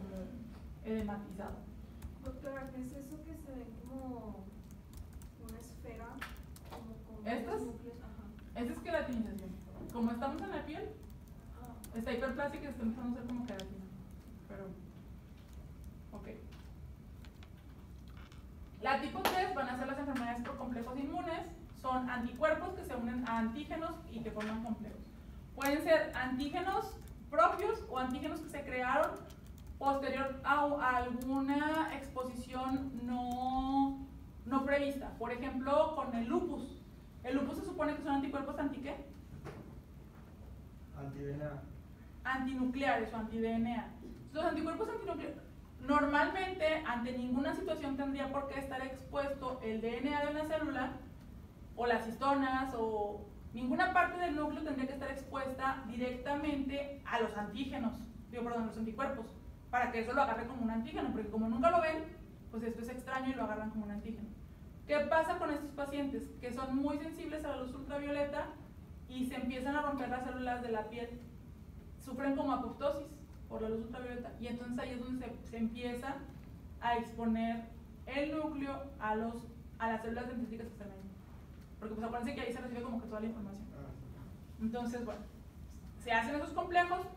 edematizado. Doctora, ¿qué es eso que se ve como una esfera? Como con ¿Estas? varios núcleos? Ajá. Esa es queratinización. Como estamos en la piel, Ah. está hiperplástica y está empezando a ser como queratina. Pero, ok. La tipo 3 van a ser las enfermedades por complejos inmunes. Son anticuerpos que se unen a antígenos y que forman complejos. Pueden ser antígenos propios o antígenos que se crearon posterior a alguna exposición no prevista. Por ejemplo, con el lupus. El lupus se supone que son anticuerpos ¿anti-qué? Anti-DNA. Antinucleares o anti-DNA. Los anticuerpos antinucleares normalmente ante ninguna situación tendría por qué estar expuesto el DNA de una célula o las histonas o ninguna parte del núcleo tendría que estar expuesta directamente a los antígenos, los anticuerpos, para que eso lo agarre como un antígeno, porque como nunca lo ven, pues esto es extraño y lo agarran como un antígeno. ¿Qué pasa con estos pacientes? Que son muy sensibles a la luz ultravioleta y se empiezan a romper las células de la piel, sufren como apoptosis por la luz ultravioleta y entonces ahí es donde se empieza a exponer el núcleo a las células dendríticas que están ahí. Porque pues acuérdense que ahí se recibe como que toda la información. Entonces, bueno, se hacen esos complejos,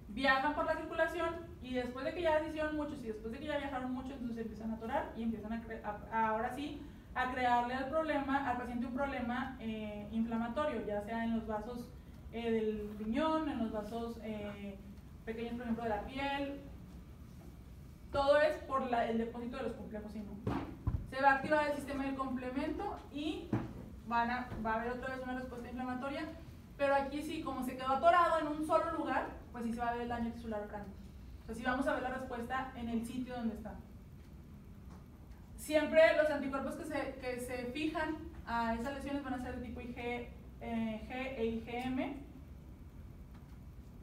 viajan por la circulación y después de que ya se hicieron muchos y después de que ya viajaron muchos, entonces se empiezan a atorar y empiezan ahora sí a crearle al paciente un problema inflamatorio, ya sea en los vasos del riñón, en los vasos pequeños, por ejemplo, de la piel. Todo es por el depósito de los complejos inmunes. Se va a activar el sistema del complemento y va a haber otra vez una respuesta inflamatoria, pero aquí sí, como se quedó atorado en un solo lugar, pues sí se va a ver el daño tisular crónico. O sea, sí vamos a ver la respuesta en el sitio donde está. Siempre los anticuerpos que se fijan a esas lesiones van a ser de tipo G e IgM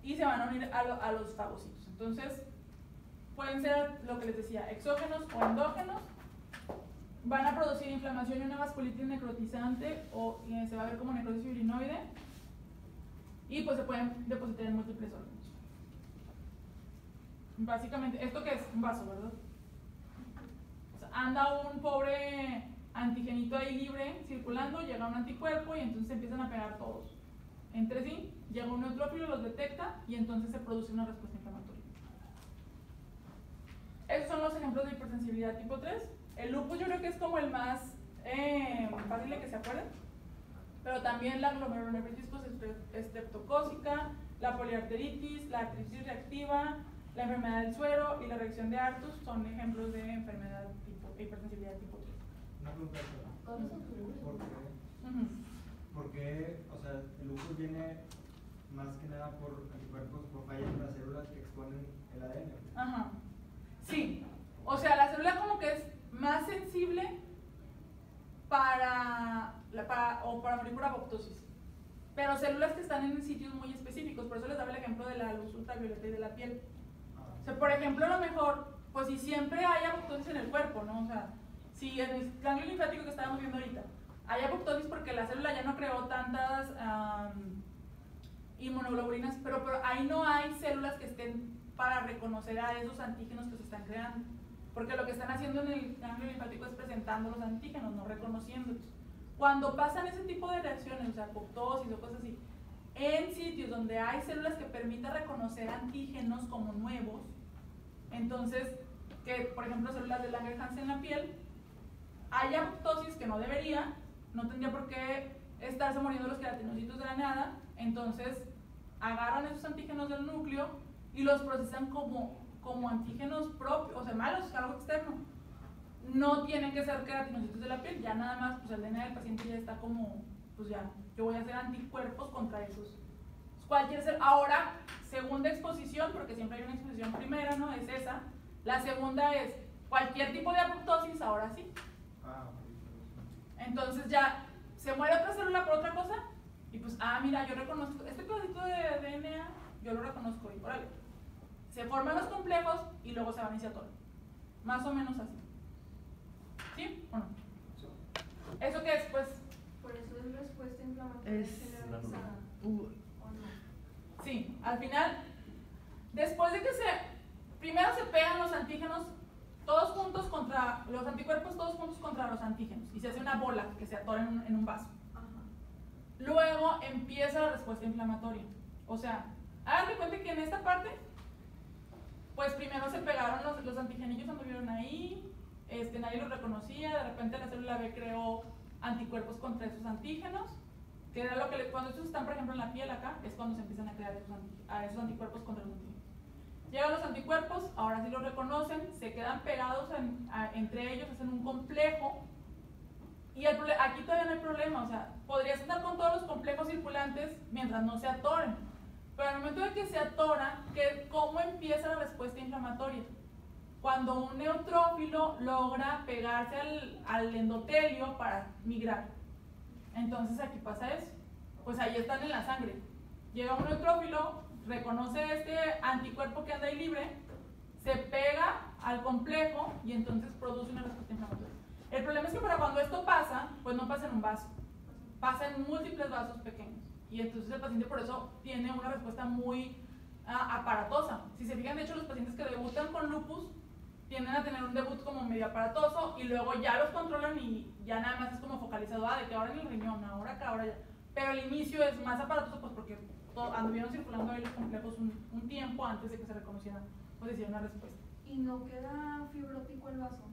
y se van a unir a los fagocitos. Entonces, pueden ser lo que les decía, exógenos o endógenos. Van a producir inflamación y una vasculitis necrotizante o se va a ver como necrosis fibrinoide y pues se pueden depositar en múltiples órganos. Básicamente, ¿esto qué es? Un vaso, ¿verdad? O sea, anda un pobre antigenito ahí libre circulando, llega un anticuerpo y entonces se empiezan a pegar todos entre sí, llega un neutrófilo, los detecta y entonces se produce una respuesta inflamatoria. Esos son los ejemplos de hipersensibilidad tipo 3. El lupus yo creo que es como el más fácil de que se acuerden, pero también la glomerulonefritis estreptocócica, la poliarteritis, la artritis reactiva, La enfermedad del suero y la reacción de Artus son ejemplos de enfermedad tipo hipersensibilidad tipo 3. Una pregunta, ¿por qué? Ujú. ¿Por qué, o sea, el lupus viene más que nada por anticuerpos, por fallas en las células que exponen el ADN? Ajá. Sí, o sea, la célula como que es más sensible para morir por apoptosis, pero células que están en sitios muy específicos, por eso les daba el ejemplo de la luz ultravioleta y de la piel. O sea, por ejemplo, a lo mejor, pues si siempre hay apoptosis en el cuerpo, ¿no? O sea, si en el ganglio linfático que estábamos viendo ahorita, hay apoptosis porque la célula ya no creó tantas inmunoglobulinas, pero ahí no hay células que estén para reconocer a esos antígenos que se están creando. Porque lo que están haciendo en el ganglio linfático es presentando los antígenos, no reconociéndolos. Cuando pasan ese tipo de reacciones, o sea, apoptosis o cosas así, en sitios donde hay células que permitan reconocer antígenos como nuevos, entonces, que por ejemplo células de Langerhans en la piel, hay apoptosis que no debería, no tendría por qué estarse muriendo los queratinocitos de la nada, entonces agarran esos antígenos del núcleo y los procesan como antígenos propios, o sea, malos, algo externo. No tienen que ser queratinocitos de la piel, ya nada más, pues el DNA del paciente ya está como, pues ya, yo voy a hacer anticuerpos contra esos. Cualquier ahora, segunda exposición, porque siempre hay una exposición primera, ¿no? Es esa. La segunda es cualquier tipo de apoptosis, ahora sí. Entonces ya se muere otra célula por otra cosa y pues, mira, yo reconozco, este pedacito de DNA, yo lo reconozco y órale. Se forman los complejos y luego se van y se atoran. Más o menos así. ¿Sí o no? ¿Eso qué es? Pues, Por eso es respuesta inflamatoria Es- generalizada. ¿O no? sí, al final, después de que primero se pegan los antígenos todos juntos contra, los anticuerpos todos juntos contra los antígenos y se hace una bola que se atora en un vaso. Ajá. Luego empieza la respuesta inflamatoria. O sea, hagan de cuenta que en esta parte, pues primero se pegaron los antigenillos, anduvieron ahí, nadie los reconocía, de repente la célula B creó anticuerpos contra esos antígenos, que era lo que cuando estos están, por ejemplo, en la piel acá, es cuando se empiezan a crear esos anticuerpos contra los antígenos. Llegan los anticuerpos, ahora sí los reconocen, se quedan pegados entre ellos, hacen un complejo. Y aquí todavía no hay problema, o sea, podrías andar con todos los complejos circulantes mientras no se atoren. Pero al momento de que se atora, ¿cómo empieza la respuesta inflamatoria? Cuando un neutrófilo logra pegarse al endotelio para migrar. Entonces aquí pasa eso. Pues ahí están en la sangre. Llega un neutrófilo, reconoce este anticuerpo que anda ahí libre, se pega al complejo y entonces produce una respuesta inflamatoria. El problema es que para cuando esto pasa, pues no pasa en un vaso, pasa en múltiples vasos pequeños. Y entonces el paciente por eso tiene una respuesta muy aparatosa. Si se fijan, de hecho, los pacientes que debutan con lupus tienden a tener un debut como medio aparatoso y luego ya los controlan y ya nada más es como focalizado, de que ahora en el riñón, ahora acá, ahora ya. Pero el inicio es más aparatoso pues porque anduvieron circulando ahí los complejos un tiempo antes de que se reconociera, pues hicieron una respuesta. ¿Y no queda fibrótico el vaso?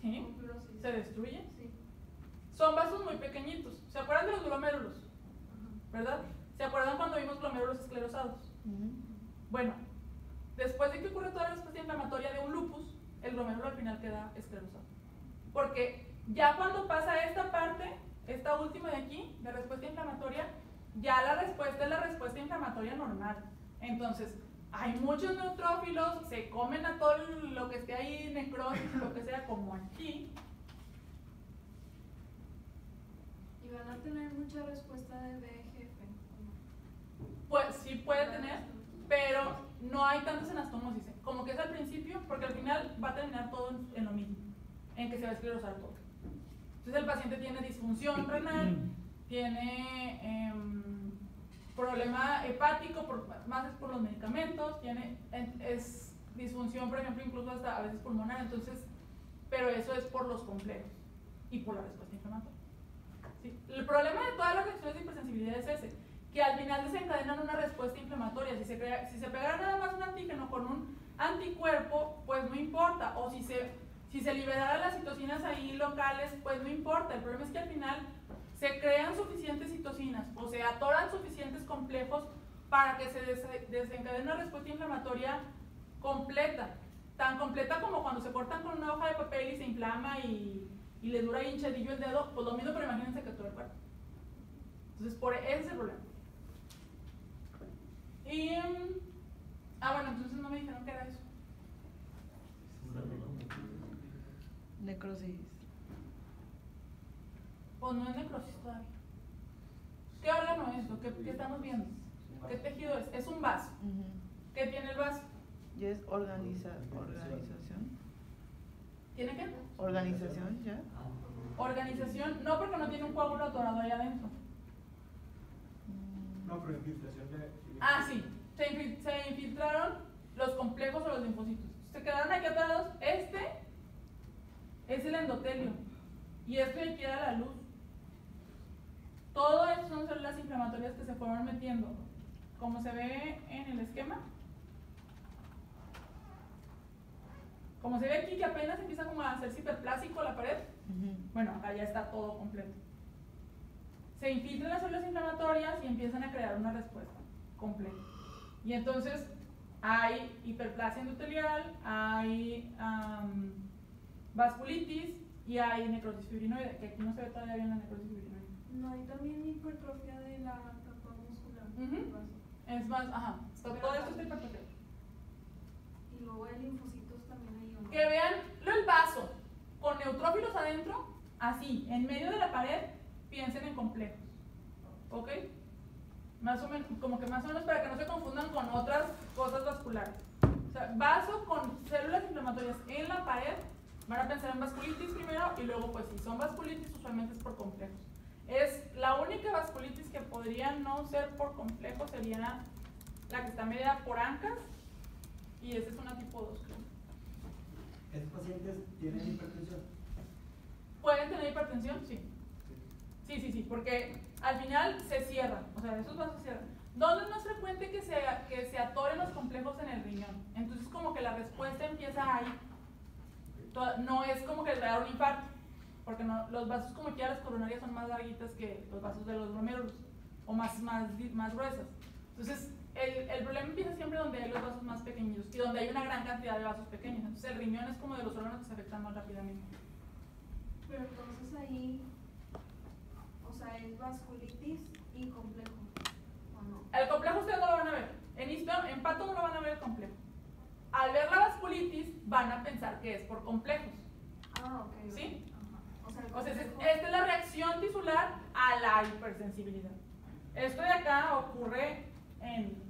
¿Sí? ¿Con fibrosis? ¿Se destruye? Sí. Son vasos muy pequeñitos. ¿Se acuerdan de los glomérulos? ¿Verdad? ¿Se acuerdan cuando vimos glomérulos esclerosados? Bueno, después de que ocurre toda la respuesta inflamatoria de un lupus, el glomérulo al final queda esclerosado. Porque ya cuando pasa esta parte, esta última de aquí, de respuesta inflamatoria, ya la respuesta es la respuesta inflamatoria normal. Entonces, hay muchos neutrófilos, se comen a todo lo que esté ahí, necrosis, lo que sea, como aquí. ¿Y van a tener mucha respuesta de VEGF? Pues sí puede tener, pero no hay tantas anastomosis, como que es al principio, porque al final va a terminar todo en lo mismo, en que se va a esclerosar todo. Entonces el paciente tiene disfunción renal, tiene problema hepático, más es por los medicamentos, es disfunción, por ejemplo, incluso hasta a veces pulmonar, entonces, pero eso es por los complejos y por la respuesta inflamatoria. ¿Sí? El problema de todas las reacciones de hipersensibilidad es ese, que al final desencadenan una respuesta inflamatoria. Si se pegara nada más un antígeno con un anticuerpo, pues no importa, o si se liberaran las citocinas ahí locales, pues no importa. El problema es que al final se crean suficientes citocinas o se atoran suficientes complejos para que se desencadene una respuesta inflamatoria completa. Tan completa como cuando se cortan con una hoja de papel y se inflama y le dura hinchadillo el dedo, pues lo mismo, pero imagínense que todo el cuerpo. Entonces, ese es el problema. Y, bueno, entonces no me dijeron qué era eso. Necrosis. Pues no es necrosis todavía. ¿Qué órgano es lo que estamos viendo? ¿Qué tejido es? Es un vaso. ¿Qué tiene el vaso? ¿Ya es organización? ¿Tiene qué? ¿Organización ya? Organización, no, porque no tiene un coágulo atorado ahí adentro. No, pero infiltración de... Sí, se infiltraron los complejos o los linfocitos. Se quedaron aquí atorados. Este es el endotelio. Y esto de aquí da la luz. Todo esto son células inflamatorias que se fueron metiendo. Como se ve en el esquema. Como se ve aquí que apenas empieza como a hacerse hiperplástico la pared. Bueno, acá ya está todo completo. Se infiltran las células inflamatorias y empiezan a crear una respuesta completa. Y entonces hay hiperplasia endotelial, hay vasculitis y hay necrosis fibrinoide, que aquí no se ve todavía bien la necrosis fibrinoide. No, hay también hipertrofia de la capa muscular. Es más, todo esto está hipertrofiado. Y luego hay linfocitos también ahí. ¿O no? Que vean el vaso con neutrófilos adentro, así, en medio de la pared, piensen en complejos. ¿Ok? Más o menos, como que más o menos para que no se confundan con otras cosas vasculares. O sea, vaso con células inflamatorias en la pared, van a pensar en vasculitis primero y luego, pues si son vasculitis, usualmente es por complejos. Es la única vasculitis que podría no ser por complejos, sería la que está mediada por ANCAS, y esa es una tipo 2, creo. ¿Estos pacientes tienen hipertensión? ¿Pueden tener hipertensión? Sí. Sí, porque al final se cierran, o sea, esos vasos se cierran. ¿Dónde es más frecuente que se atoren los complejos en el riñón? Entonces como que la respuesta empieza ahí. No es como que les va a dar un infarto, porque no, los vasos como que ya las coronarias son más larguitas que los vasos de los glomérulos, o más gruesas. Entonces el problema empieza siempre donde hay los vasos más pequeños y donde hay una gran cantidad de vasos pequeños. Entonces el riñón es como de los órganos que se afectan más rápidamente. Pero entonces ahí, o sea, es vasculitis y complejo, ¿o no? El complejo ustedes no lo van a ver. En pato no lo van a ver el complejo. Al ver la vasculitis van a pensar que es por complejos. Ok. ¿Sí? Ajá. O sea, esta es la reacción tisular a la hipersensibilidad. Esto de acá ocurre en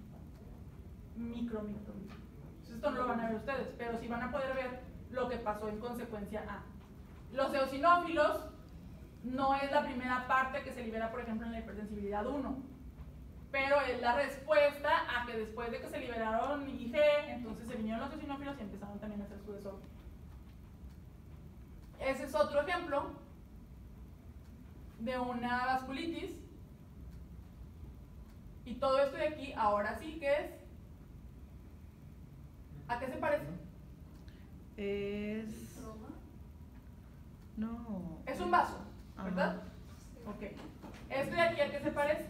micro. Entonces esto no lo van a ver ustedes, pero sí van a poder ver lo que pasó en consecuencia a. Los eosinófilos no es la primera parte que se libera, por ejemplo, en la hipersensibilidad 1, pero es la respuesta a que después de que se liberaron IG, entonces se vinieron los eosinófilos y empezaron también a hacer su desorden. Ese es otro ejemplo de una vasculitis. Y todo esto de aquí, ahora sí, ¿qué es? ¿A qué se parece? Es... ¿Troma? No. Es un vaso, ¿verdad? Ok. Este de aquí, ¿a qué se parece?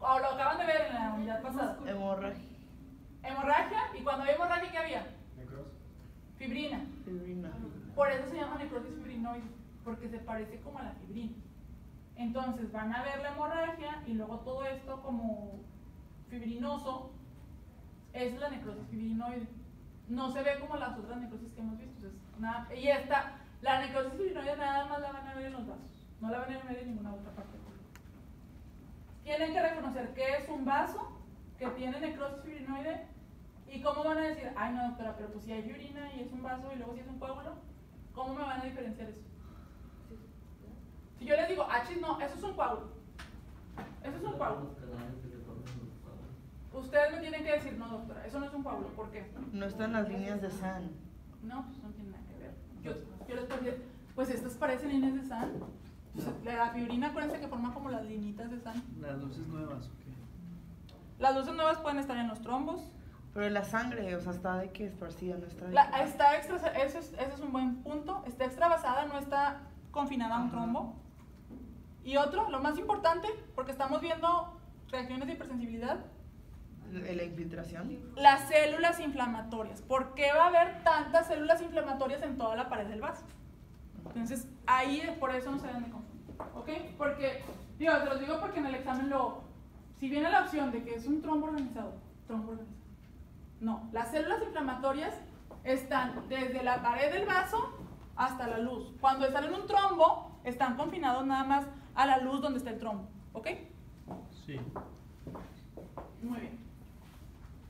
O lo acaban de ver en la unidad pasada. Hemorragia. Hemorragia, y cuando había hemorragia, ¿qué había? ¿Necrosis? Fibrina. Fibrina. Por eso se llama necrosis fibrinoide, porque se parece como a la fibrina. Entonces van a ver la hemorragia y luego todo esto como fibrinoso, es la necrosis fibrinoide. No se ve como las otras necrosis que hemos visto. Entonces, y la necrosis fibrinoide nada más la van a ver en los vasos, no la van a ver en ninguna otra parte del cuerpo. Tienen que reconocer que es un vaso que tiene necrosis fibrinoide. ¿Y cómo van a decir? Ay, no, doctora, pero pues si hay fibrina y es un vaso y luego si es un coágulo, ¿cómo me van a diferenciar eso? Si yo les digo, achis, no, eso es un coágulo. Eso es un coágulo. Ustedes me tienen que decir, no, doctora, eso no es un coágulo. ¿Por qué? No están las líneas de SAN. No, pues no tiene nada que ver. Yo les puedo decir, pues estas parecen líneas de SAN. La fibrina, acuérdense que forma como las linitas de SAN. ¿Las luces nuevas o qué? Las luces nuevas pueden estar en los trombos. Pero la sangre, o sea, está de que esparcida, no está de que... Ese es un buen punto. Está extravasada, no está confinada a un trombo. Y otro, lo más importante, porque estamos viendo reacciones de hipersensibilidad, ¿La infiltración? Las células inflamatorias. ¿Por qué va a haber tantas células inflamatorias en toda la pared del vaso? Entonces, ahí por eso no se deben de confundir, ¿ok? Porque, digo, se los digo porque en el examen si viene la opción de que es un trombo organizado. No, las células inflamatorias están desde la pared del vaso hasta la luz. Cuando están en un trombo, están confinados nada más a la luz donde está el trombo, ¿ok? Sí. Muy bien.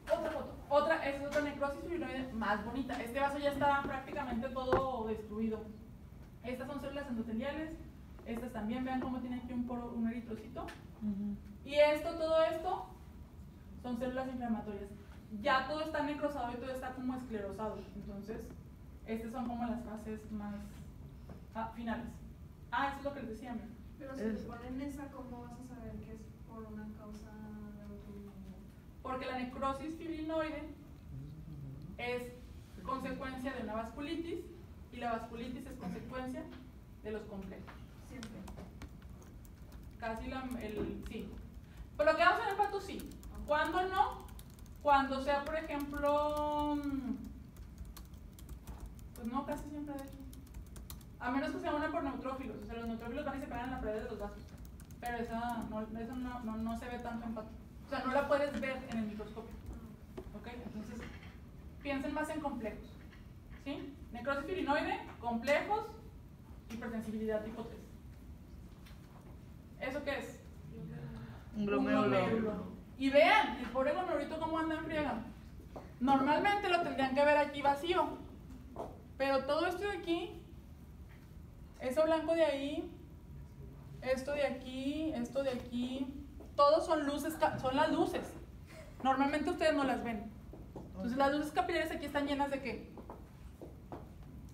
Otra foto. Esta es otra necrosis fibrinoide más bonita. Este vaso ya está prácticamente todo destruido. Estas son células endoteliales. Estas también, vean cómo tiene aquí un eritrocito. Y todo esto son células inflamatorias. Ya todo está necrosado y todo está como esclerosado. Entonces, estas son como las fases más finales. Eso es lo que les decía. Pero si te ponen esa, ¿cómo vas a saber que es por una causa de autoinmunidad? Porque la necrosis fibrinoide es consecuencia de una vasculitis y la vasculitis es consecuencia de los complejos. Siempre. Casi sí. Por lo que vamos en el pato, sí. ¿Cuándo no? Cuando sea, por ejemplo, pues no, casi siempre de hecho. A menos que sea una por neutrófilos. O sea, los neutrófilos van y se pegan en la pared de los vasos. Pero esa no se ve tanto en pato. O sea, no la puedes ver en el microscopio. ¿Ok? Entonces, piensen más en complejos. ¿Sí? Necrosis fibrinoide, complejos, hipersensibilidad tipo 3. ¿Eso qué es? Un glomérulo. Y vean, el pobre glomerulito cómo anda en friega. Normalmente lo tendrían que ver aquí vacío. Pero todo esto de aquí, eso blanco de ahí, esto de aquí, todos son luces, son las luces. Normalmente ustedes no las ven. Entonces las luces capilares aquí están llenas de ¿qué?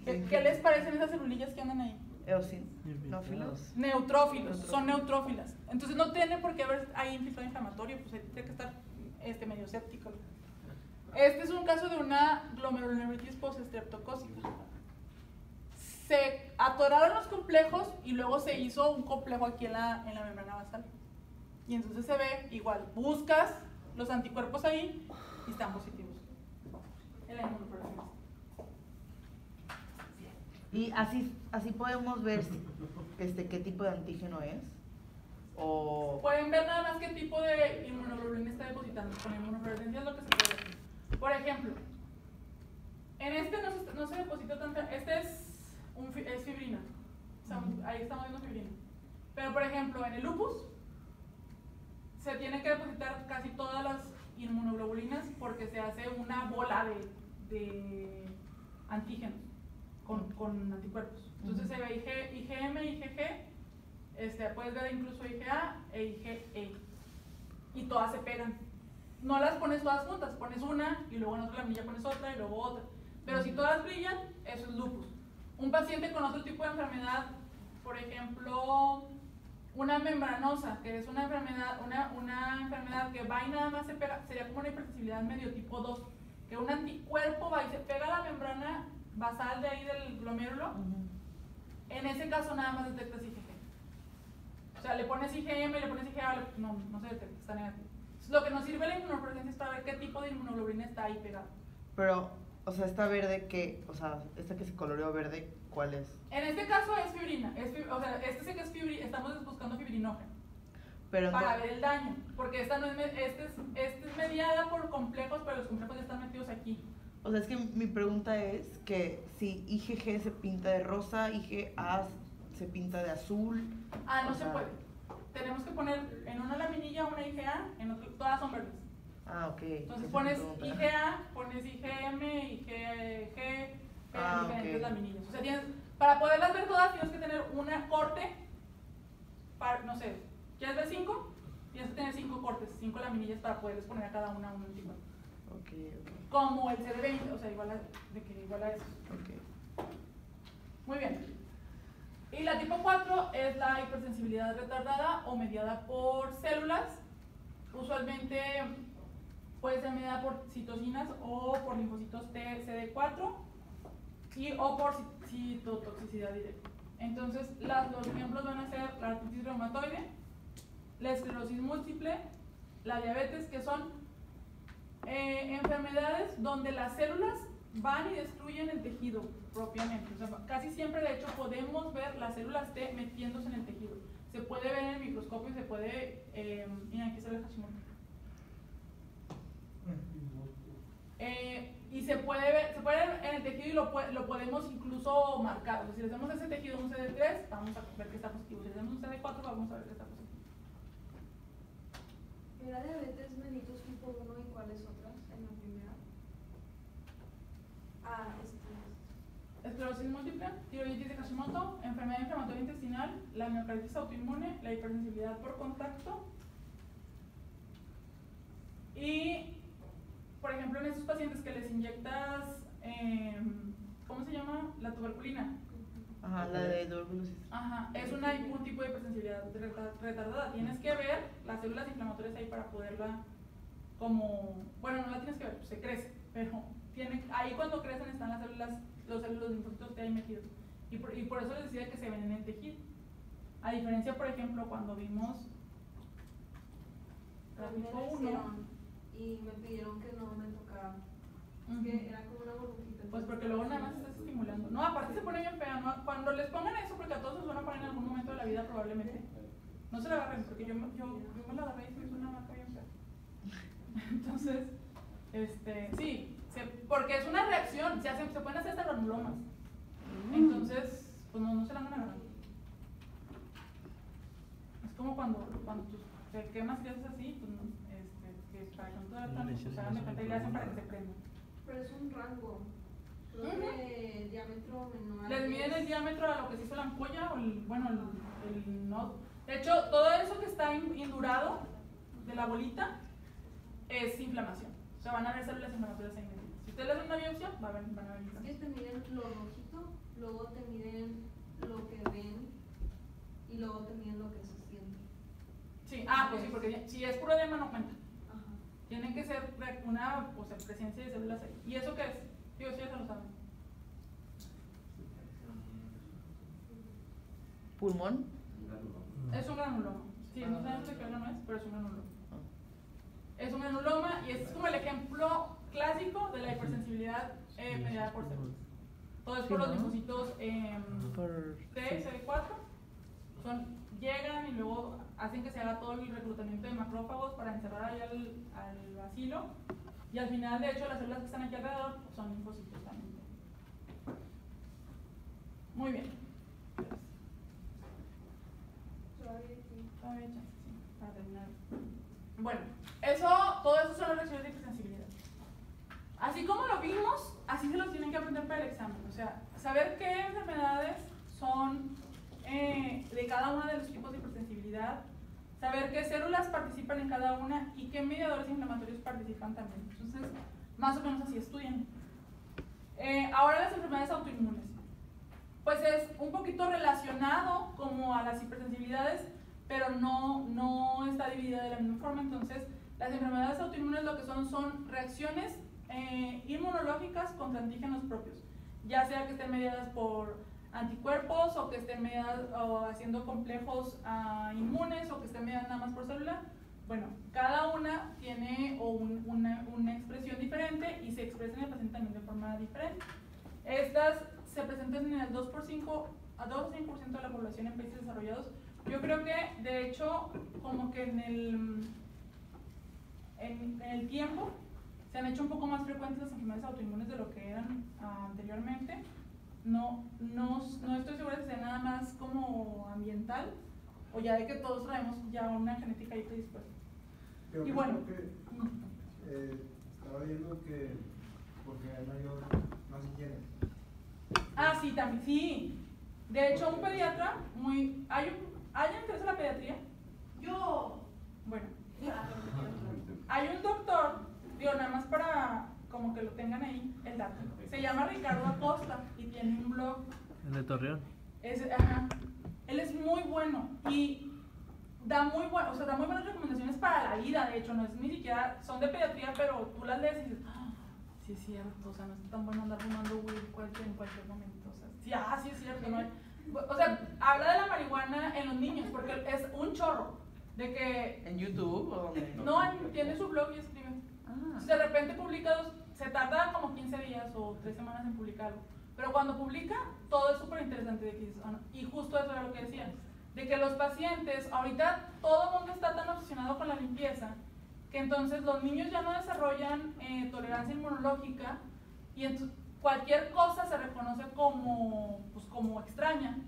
¿Qué les parecen esas celulillas que andan ahí? Eosinófilos. Neutrófilos, son neutrófilas. Entonces no tiene por qué haber ahí infiltrado inflamatorio, pues tiene que estar medio séptico. Este es un caso de una glomerulonefritis postestreptocócica. Se atoraron los complejos y luego se hizo un complejo aquí en la membrana basal. Y entonces se ve igual, buscas los anticuerpos ahí y están positivos en la inmunofluorescencia. Y así podemos ver qué tipo de antígeno es. O... Pueden ver nada más qué tipo de inmunoglobulina está depositando. Con la inmunofluorescencia es lo que se puede ver. Por ejemplo, en este no se deposita tanto. Este es fibrina. Ahí estamos viendo fibrina. Pero por ejemplo, en el lupus se tiene que depositar casi todas las inmunoglobulinas porque se hace una bola de antígenos con anticuerpos. Entonces se ve IgM, IgG, puedes ver incluso IgA e IgE. Y todas se pegan. No las pones todas juntas, pones una y luego en otra laminilla pones otra y luego otra. Pero si todas brillan, eso es lupus. Un paciente con otro tipo de enfermedad, por ejemplo, una membranosa, que es una enfermedad que va y nada más se pega, sería como una hipersensibilidad medio tipo 2, que un anticuerpo va y se pega a la membrana basal de ahí del glomérulo. En ese caso nada más detectas IgG. O sea, le pones IgM y le pones IgA, no se detecta, está negativo. Lo que nos sirve la inmunofluorescencia es para ver qué tipo de inmunoglobulina está ahí pegada. Pero, o sea, esta verde esta que se coloreó verde, ¿cuál es? En este caso es fibrina, o sea, sé que es fibrina, estamos buscando fibrinógeno. Pero para ver el daño, porque esta es mediada por complejos, pero los complejos ya están metidos aquí. O sea, es que mi pregunta es que si IgG se pinta de rosa, IgA se pinta de azul. No se puede. Tenemos que poner en una laminilla una IgA, en otra, todas son verdes. Ok. Entonces pones IgA, pones IgM, IgG, pero en diferentes laminillas. O sea, para poderlas ver todas tienes que tener una corte, no sé, ¿quieres ver 5? Tienes que tener 5 cortes, 5 laminillas para poderles poner a cada una un anticuerpo. Como el CD20, o sea, igual a eso. Muy bien. Y la tipo 4 es la hipersensibilidad retardada o mediada por células. Usualmente puede ser mediada por citocinas o por linfocitos T, CD4 o por citotoxicidad directa. Entonces, los ejemplos van a ser la artritis reumatoide, la esclerosis múltiple, la diabetes, que son enfermedades donde las células van y destruyen el tejido propiamente. O sea, casi siempre, de hecho, podemos ver las células T metiéndose en el tejido. Se puede ver en el microscopio y se puede... mira, aquí sale el Hashimoto. Y se puede ver en el tejido y lo podemos incluso marcar. O sea, si le hacemos ese tejido un CD3, vamos a ver que está positivo. Si le hacemos un CD4, vamos a ver que está positivo. ¿Era diabetes mellitus tipo 1 y cuáles otras en la primera? Esclerosis múltiple, tiroiditis de Hashimoto, enfermedad inflamatoria intestinal, la miocarditis autoinmune, la hipersensibilidad por contacto. Y, por ejemplo, en estos pacientes que les inyectas, ¿cómo se llama? La tuberculina. Ajá, la de tuberculosis. Ajá, es un tipo de hipersensibilidad retardada. Tienes que ver las células inflamatorias ahí para poderla, como, bueno, no la tienes que ver, pues se crece, pero ahí cuando crecen están las células, los linfocitos T ahí metidos. Y por eso les decía que se ven en el tejido. A diferencia, por ejemplo, cuando vimos A mí me tipo lo 1, hicieron y me pidieron que no me tocara. Es que era como una burbujita. pues porque luego nada más estás estimulando. No, aparte se pone bien fea, ¿no? Cuando les pongan eso, porque a todos nos van a poner en algún momento de la vida probablemente, no se la agarren, porque yo me la agarré y hizo una marca bien fea. Entonces, sí, porque es una reacción, se pueden hacer hasta granulomas. Entonces, pues no se la van a agarrar. Es como cuando te quemas y haces así, pues que para que no te da tanto, pues hagan de cuenta y le hacen para que se prenda. Pero es un rango. Creo que el diámetro menor. Les miden el diámetro a lo que se hizo la ampolla o el nodo. De hecho, todo eso que está indurado de la bolita es inflamación. O sea, van a haber células inflamatorias ahí metidas. Si ustedes le hacen una biopsia, van a ver inflamación. Es que te miden lo rojito, luego te miden lo que ven y luego te miden lo que se siente. Sí, pues sí, porque si es puro edema no cuenta. Ajá. Tiene que ser una presencia de células ahí. ¿Y eso qué es? Digo, sí, ya se lo saben. ¿Pulmón? Es un granuloma. Sí, no sabemos de qué órgano es, pero es un granuloma. Es un granuloma y este es como el ejemplo clásico de la hipersensibilidad mediada por células. Todo es por los linfocitos T, CD4. Llegan y luego hacen que se haga todo el reclutamiento de macrófagos para encerrar ahí al bacilo. Y al final, de hecho, las células que están aquí alrededor son linfocitos también. Muy bien. Todavía hay chance, sí, para terminar. Bueno, todo eso son las reacciones de hipersensibilidad. Así como lo vimos, así se los tienen que aprender para el examen. O sea, saber qué enfermedades son de cada uno de los tipos de hipersensibilidad, saber qué células participan en cada una y qué mediadores inflamatorios participan también. Entonces, más o menos así estudian. Ahora las enfermedades autoinmunes. Pues es un poquito relacionado como a las hipersensibilidades, pero no está dividida de la misma forma. Entonces, las enfermedades autoinmunes lo que son reacciones inmunológicas contra antígenos propios, ya sea que estén mediadas por anticuerpos o que estén mediadas o haciendo complejos inmunes o que estén mediadas nada más por célula. Bueno, cada una tiene una expresión diferente y se expresa en el paciente también de forma diferente. Estas se presentan en el 2 por 5 a 2 o 5% de la población en países desarrollados. Yo creo que, de hecho, como que en el tiempo se han hecho un poco más frecuentes las enfermedades autoinmunes de lo que eran anteriormente. No estoy segura de si sea nada más como ambiental o ya de que todos traemos ya una genética ahí predispuesta. Pero Y bueno, estaba viendo que porque hay más higiene. Sí, también, sí. De hecho, un pediatra ¿alguien le interesa la pediatría? Yo. Bueno. Hay un doctor, nada más para como que lo tengan ahí, el dato. Se llama Ricardo Acosta y tiene un blog. El de Torreón. Él es muy bueno y da muy buenas recomendaciones para la vida. De hecho, no es ni siquiera, son de pediatría, pero tú las lees y dices, sí es cierto, o sea, no es tan bueno andar fumando weed en cualquier momento. O sea, sí es cierto, no hay. O sea, habla de la marihuana en los niños porque es un chorro de que. ¿En YouTube o dónde? No, tiene su blog y escribe. Entonces de repente publica se tarda como 15 días o 3 semanas en publicarlo. Pero cuando publica, todo es súper interesante. Y justo eso era lo que decía, de que los pacientes, ahorita todo el mundo está tan obsesionado con la limpieza, que entonces los niños ya no desarrollan tolerancia inmunológica y entonces cualquier cosa se reconoce como, pues, como extraña.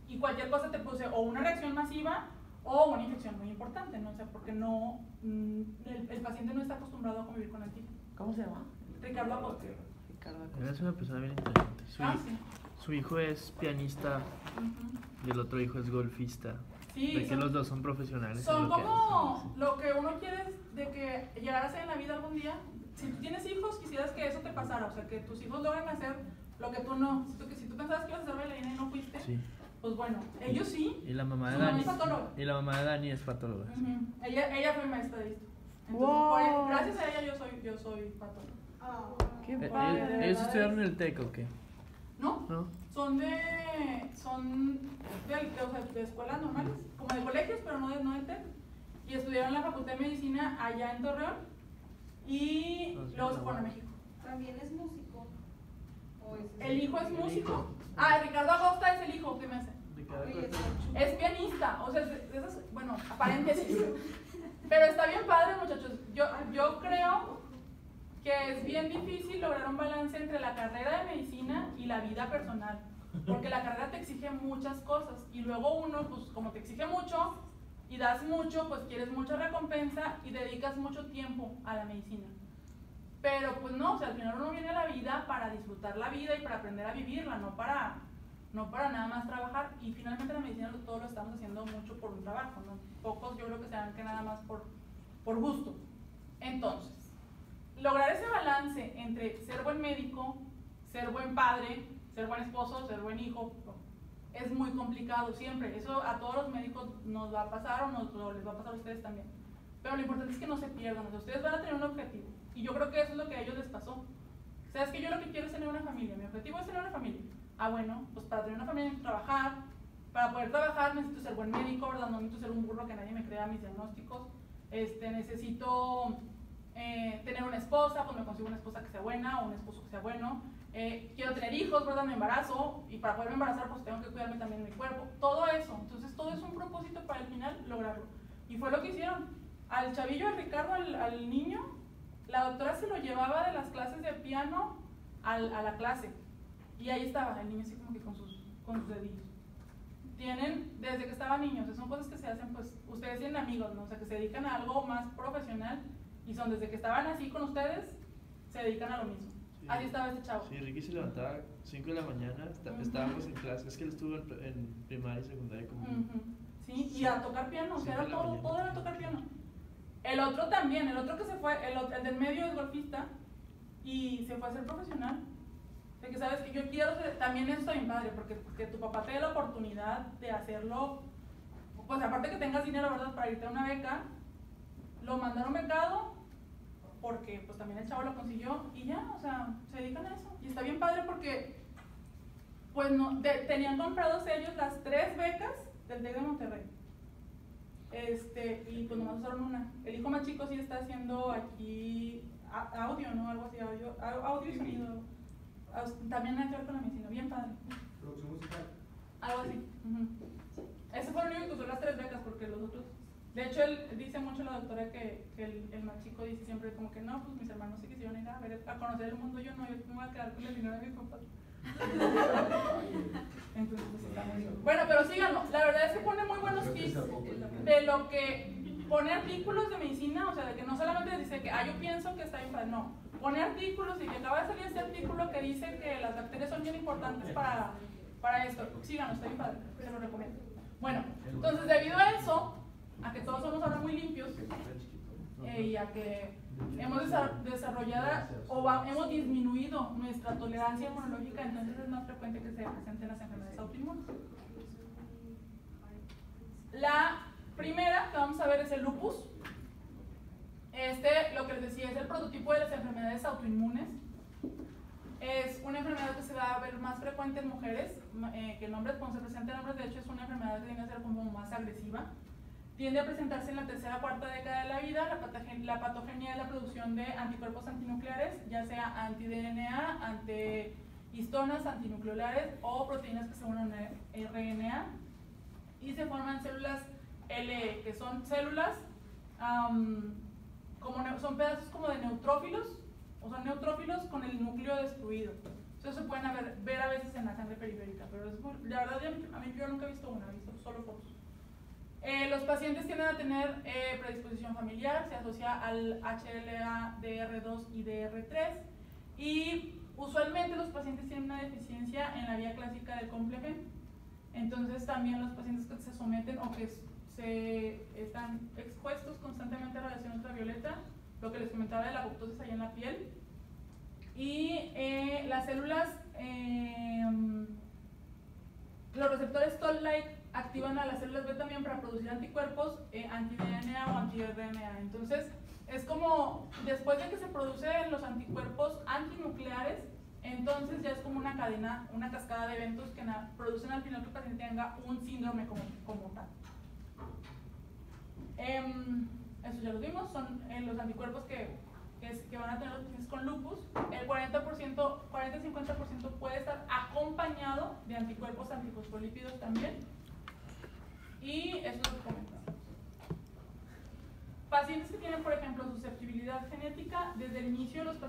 Y cualquier cosa te produce o una reacción masiva o una infección muy importante, ¿no? O sea, porque no, el paciente no está acostumbrado a convivir con el tipo. ¿Cómo se llama? Ricardo Acosta. Ricardo Acosta. Es una persona bien interesante. Sí. Su hijo es pianista y el otro hijo es golfista. Sí, De que los dos son profesionales. son en lo que como hacen, sí. lo que uno quiere es de que llegar a ser en la vida algún día. Si tú tienes hijos, quisieras que eso te pasara, o sea, que tus hijos logren hacer lo que tú no. Si tú pensabas que ibas a ser bailarina y no fuiste, Sí. pues bueno, ellos sí. Y la mamá de Su mamá Dani. es patóloga. Y la mamá de Dani es patóloga. Sí. Ella fue maestra de esto. Entonces, Wow. gracias a ella yo soy patóloga. Qué ¿Ellos padre. de verdad estudiaron en el TEC o qué? ¿No? ¿No? Son de escuelas normales, como de colegios, pero no de TEC. Y estudiaron en la Facultad de Medicina allá en Torreón y luego se fueron a México. ¿También es músico? ¿O es El hijo es músico. Ah, Ricardo Acosta es el hijo, ¿qué me hace? Oye, Es pianista, o sea, bueno, paréntesis. Pero está bien padre, muchachos. Yo creo que es bien difícil lograr un balance entre la carrera de medicina y la vida personal. Porque la carrera te exige muchas cosas. Y luego uno, pues como te exige mucho y das mucho, pues quieres mucha recompensa y dedicas mucho tiempo a la medicina. Pero pues no, o sea, al final uno viene a la vida para disfrutar la vida y para aprender a vivirla, no para nada más trabajar. Y finalmente la medicina todo lo estamos haciendo mucho por un trabajo, ¿no? Pocos yo creo que se dan que nada más por gusto. Entonces, lograr ese balance entre ser buen médico, ser buen padre, ser buen esposo, ser buen hijo, es muy complicado siempre. Eso a todos los médicos nos va a pasar o les va a pasar a ustedes también. Pero lo importante es que no se pierdan. O sea, ustedes van a tener un objetivo. Y yo creo que eso es lo que a ellos les pasó. O sea, es que yo lo que quiero es tener una familia. Mi objetivo es tener una familia. Ah, bueno, pues para tener una familia necesito trabajar. Para poder trabajar necesito ser buen médico, ¿verdad? No necesito ser un burro que nadie me crea mis diagnósticos. Necesito tener una esposa, pues me consigo una esposa que sea buena o un esposo que sea bueno. Quiero tener hijos, ¿verdad? Me embarazo y para poderme embarazar pues tengo que cuidarme también de mi cuerpo. Todo eso. Entonces todo es un propósito para al final lograrlo. Y fue lo que hicieron. Al chavillo, al Ricardo, al niño, la doctora se lo llevaba de las clases de piano a la clase. Y ahí estaba el niño así como que con sus dedillos. Tienen, desde que estaban niños, o sea, son cosas que se hacen, pues, ustedes tienen amigos, ¿no? O sea, que se dedican a algo más profesional y son desde que estaban así con ustedes, se dedican a lo mismo. Sí. Así estaba ese chavo. Sí, Ricky se levantaba 5 de la mañana, estábamos en clase, es que él estuvo en primaria y secundaria conmigo. Sí, y a tocar piano, o sea, era 5 de la mañana. todo era tocar piano. El otro también, el otro que se fue, el del medio es golfista y se fue a ser profesional. De que sabes que yo quiero ser, también eso está bien padre, porque que tu papá te dé la oportunidad de hacerlo, pues aparte que tengas dinero, ¿verdad? Para irte a una beca, lo mandaron becado, porque pues también el chavo lo consiguió y ya, o sea, se dedican a eso. Y está bien padre porque, pues no, tenían comprados ellos las 3 becas del TEC de Monterrey. Y pues nomás usaron una. El hijo más chico sí está haciendo aquí audio, ¿no? Algo así, audio y sonido. También hay que ver con la medicina, bien padre. Producción musical. Algo así. Ese fue el único que usó las 3 becas porque los otros. De hecho, él dice mucho la doctora que el más chico dice siempre como que no, pues mis hermanos sí quisieron ir a conocer el mundo, yo no, yo me voy a quedar con el dinero de mis papás. Entonces, pues está muy bien. Bueno, pero síganlo. La verdad es que pone muy buenos tips de lo que pone artículos de medicina, o sea, de que no solamente dice que, yo pienso que está bien padre, no. Pone artículos y que acaba de salir este artículo que dice que las bacterias son bien importantes para esto. Síganlo, está bien padre, se lo recomiendo. Bueno, entonces debido a eso, a que todos somos ahora muy limpios y a que hemos desarrollado o hemos disminuido nuestra tolerancia inmunológica, entonces es más frecuente que se presenten las enfermedades autoinmunes. La primera que vamos a ver es el lupus. Lo que les decía, es el prototipo de las enfermedades autoinmunes. Es una enfermedad que se va a ver más frecuente en mujeres, que el nombre, cuando se presenta el nombre, de hecho es una enfermedad que tiene que ser como más agresiva. tiende a presentarse en la tercera o cuarta década de la vida. La patogenia es la producción de anticuerpos antinucleares, ya sea anti-DNA, antihistonas, antinucleolares o proteínas que se unen a RNA, y se forman células LE, que son células, son pedazos como de neutrófilos, o son neutrófilos con el núcleo destruido. Eso se pueden ver a veces en la sangre periférica, pero la verdad a mí yo nunca he visto una, he visto solo fotos. Los pacientes tienden a tener predisposición familiar, se asocia al HLA DR2 y DR3, y usualmente los pacientes tienen una deficiencia en la vía clásica del complemento. Entonces también los pacientes que se someten o que se están expuestos constantemente a radiación ultravioleta, lo que les comentaba de la apoptosis allá en la piel, y las células, los receptores Toll-like activan a las células B también para producir anticuerpos anti-DNA o anti-RNA. Entonces es como después de que se producen los anticuerpos antinucleares, entonces ya es como una cadena, una cascada de eventos que producen al final que el paciente tenga un síndrome como tal. Eso ya lo vimos, son los anticuerpos que van a tener los pacientes con lupus. El 40-50% puede estar acompañado de anticuerpos antifosfolípidos también. Y eso es lo que comentamos. Pacientes que tienen, por ejemplo, susceptibilidad genética, desde el inicio las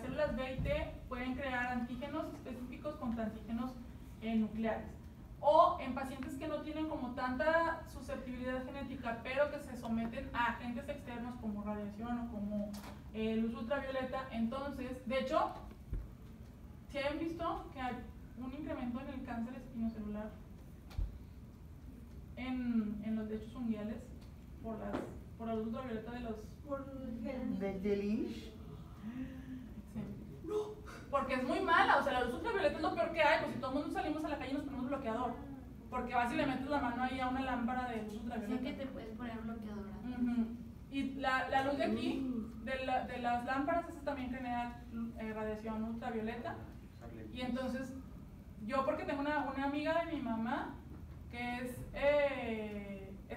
células B y T pueden crear antígenos específicos contra antígenos nucleares. O en pacientes que no tienen como tanta susceptibilidad genética, pero que se someten a agentes externos como radiación o como luz ultravioleta, entonces, de hecho, si han visto que hay un incremento en el cáncer espinocelular en los lechos mundiales por la luz ultravioleta de los... ¿Del Delish? Sí. Porque es muy mala, o sea, la luz ultravioleta es lo peor que hay, pues si todo el mundo salimos a la calle y nos ponemos bloqueador, porque vas y le metes la mano ahí a una lámpara de luz ultravioleta. Sí que te puedes poner bloqueador. Y la luz de aquí, de las lámparas, esas también genera radiación ultravioleta. Y entonces, yo porque tengo una amiga de mi mamá que es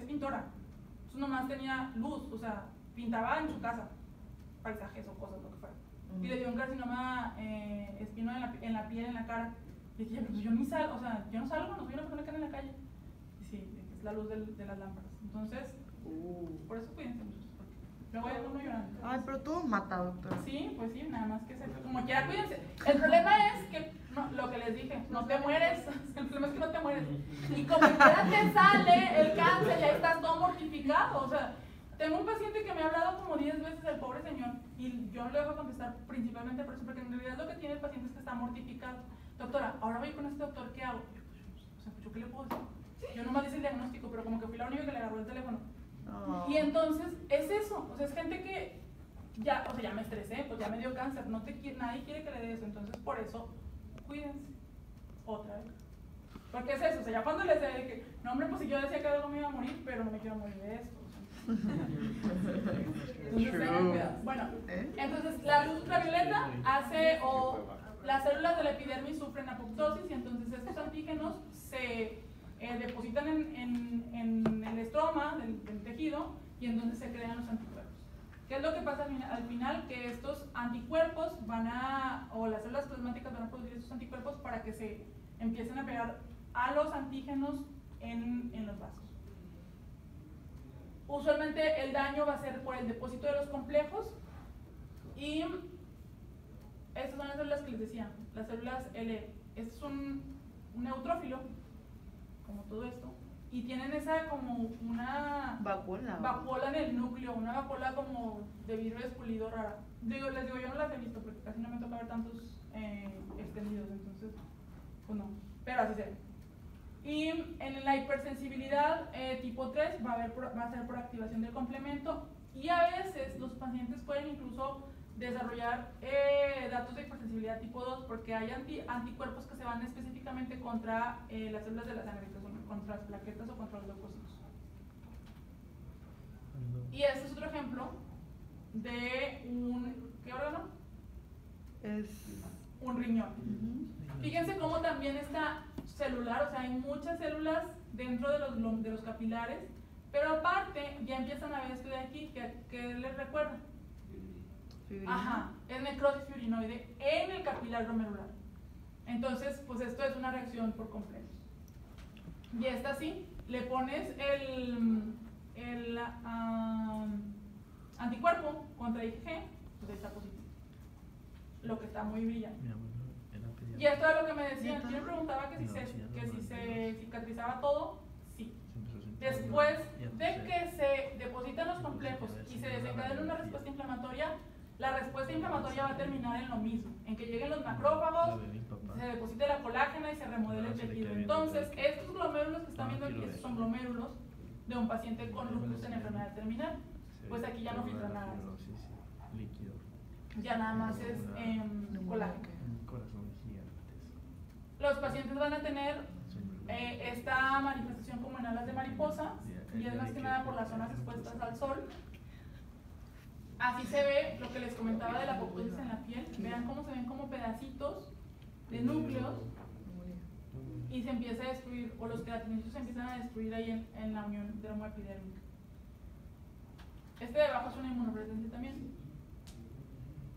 pintora, entonces nomás tenía luz, o sea, pintaba en su casa, paisajes o cosas, lo que fuera. Y le dio un carcinoma espino en la piel, en la cara. Y dije, pues yo ni salgo, o sea, yo no salgo, no soy una persona que anda en la calle. Y sí, es la luz de las lámparas. Entonces, por eso cuídense mucho. Luego hay uno llorando. Ay, pero todo mata, doctora. Sí, pues sí, nada más que como quiera, cuídense. El problema es que, no, lo que les dije, no te mueres. El problema es que no te mueres. Y como quiera te sale el cáncer y ahí estás todo mortificado. O sea, tengo un paciente que me ha hablado como 10 veces el pobre señor y yo no le dejo contestar principalmente por eso, porque en realidad lo que tiene el paciente es que está mortificado. Doctora, ahora voy con este doctor, ¿qué hago? O sea, ¿yo qué le puedo decir? Yo nomás dice el diagnóstico, pero como que fui la única que le agarró el teléfono. Y entonces es eso, o sea, es gente que ya, o sea, ya me estresé, pues ya me dio cáncer, nadie quiere que le dé eso, entonces por eso, cuídense, otra vez. Porque es eso, o sea, ya cuando les dé que, no hombre, pues si yo decía que algo me iba a morir, pero no me quiero morir de esto. Entonces, tengan cuidado. Bueno, entonces la luz ultravioleta hace, o las células de la epidermis sufren apoptosis y entonces estos antígenos se depositan en el estroma del tejido y entonces se crean los anticuerpos. ¿Qué es lo que pasa al final? Que estos anticuerpos o las células plasmáticas van a producir estos anticuerpos para que se empiecen a pegar a los antígenos en los vasos. Usualmente el daño va a ser por el depósito de los complejos y estas son las células que les decía, las células L. Este es un neutrófilo, como todo esto, y tienen esa como una vacuola en el núcleo, una vacuola como de vidrio espulido rara. Les digo, yo no las he visto porque casi no me toca ver tantos extendidos, entonces, pues no, pero así se ve. Y en la hipersensibilidad tipo 3 va a ser por activación del complemento y a veces los pacientes pueden incluso desarrollar datos de hipersensibilidad tipo 2 porque hay anticuerpos que se van específicamente contra las células de la sangre, que son contra las plaquetas o contra los leucocitos. Y este es otro ejemplo de ¿qué órgano? Es un riñón. Fíjense cómo también está celular, o sea, hay muchas células dentro de los capilares Pero aparte, ya empiezan a ver esto de aquí, que les recuerda. Fibrina. Ajá, es necrosis fibrinoide en el capilar glomerular. Entonces, pues esto es una reacción por completo. Y esta sí, le pones el anticuerpo contra IgG, pues ahí está positivo. Lo que está muy brillante. Mi abuelo era pediatra. Y esto es lo que me decían. ¿Neta? Yo me preguntaba que si, No, se, sí, ya no que lo si entiendo. se cicatrizaba todo. Sí. Se empezó a sentir Después mal, y de entonces- que se depositan los complejos y se desencadena una respuesta inflamatoria, la respuesta inflamatoria va a terminar en lo mismo, en que lleguen los La macrófagos, ve mi papá. se deposite la colágena y se remodele el No, se le tejido. queda viendo Entonces, todo esto. estos glomérulos que están No, viendo aquí, quiero estos ver. son glomérulos de un paciente con lupus en enfermedad terminal. Se Pues ve aquí ya no toda filtra la nada. fibrosis líquido. Ya nada más es colágeno. Un corazón gigantes. Los pacientes van a tener esta manifestación como en alas de mariposa, y es más que nada por las zonas expuestas al sol. Así se ve lo que les comentaba de la apoposis en la piel. Vean cómo se ven como pedacitos de núcleos y se empieza a destruir, o los queratinocitos se empiezan a destruir ahí en la unión dermoepidérmica. Este de abajo es una inmunofluorescencia también.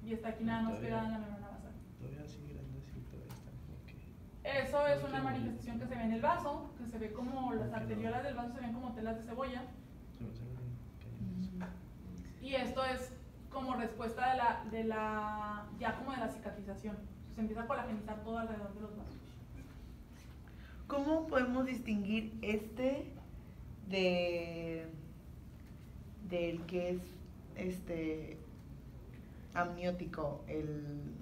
Y está aquí nada más pegada en la membrana basal. Todavía así grandecito, ahí está como que. Eso es una manifestación que se ve en el vaso, que se ve como las arteriolas del vaso se ven como telas de cebolla. Se me hace que hay eso. Y esto es como respuesta ya como de la cicatrización. Se empieza a colagenizar todo alrededor de los vasos. ¿Cómo podemos distinguir este del que es amniótico, el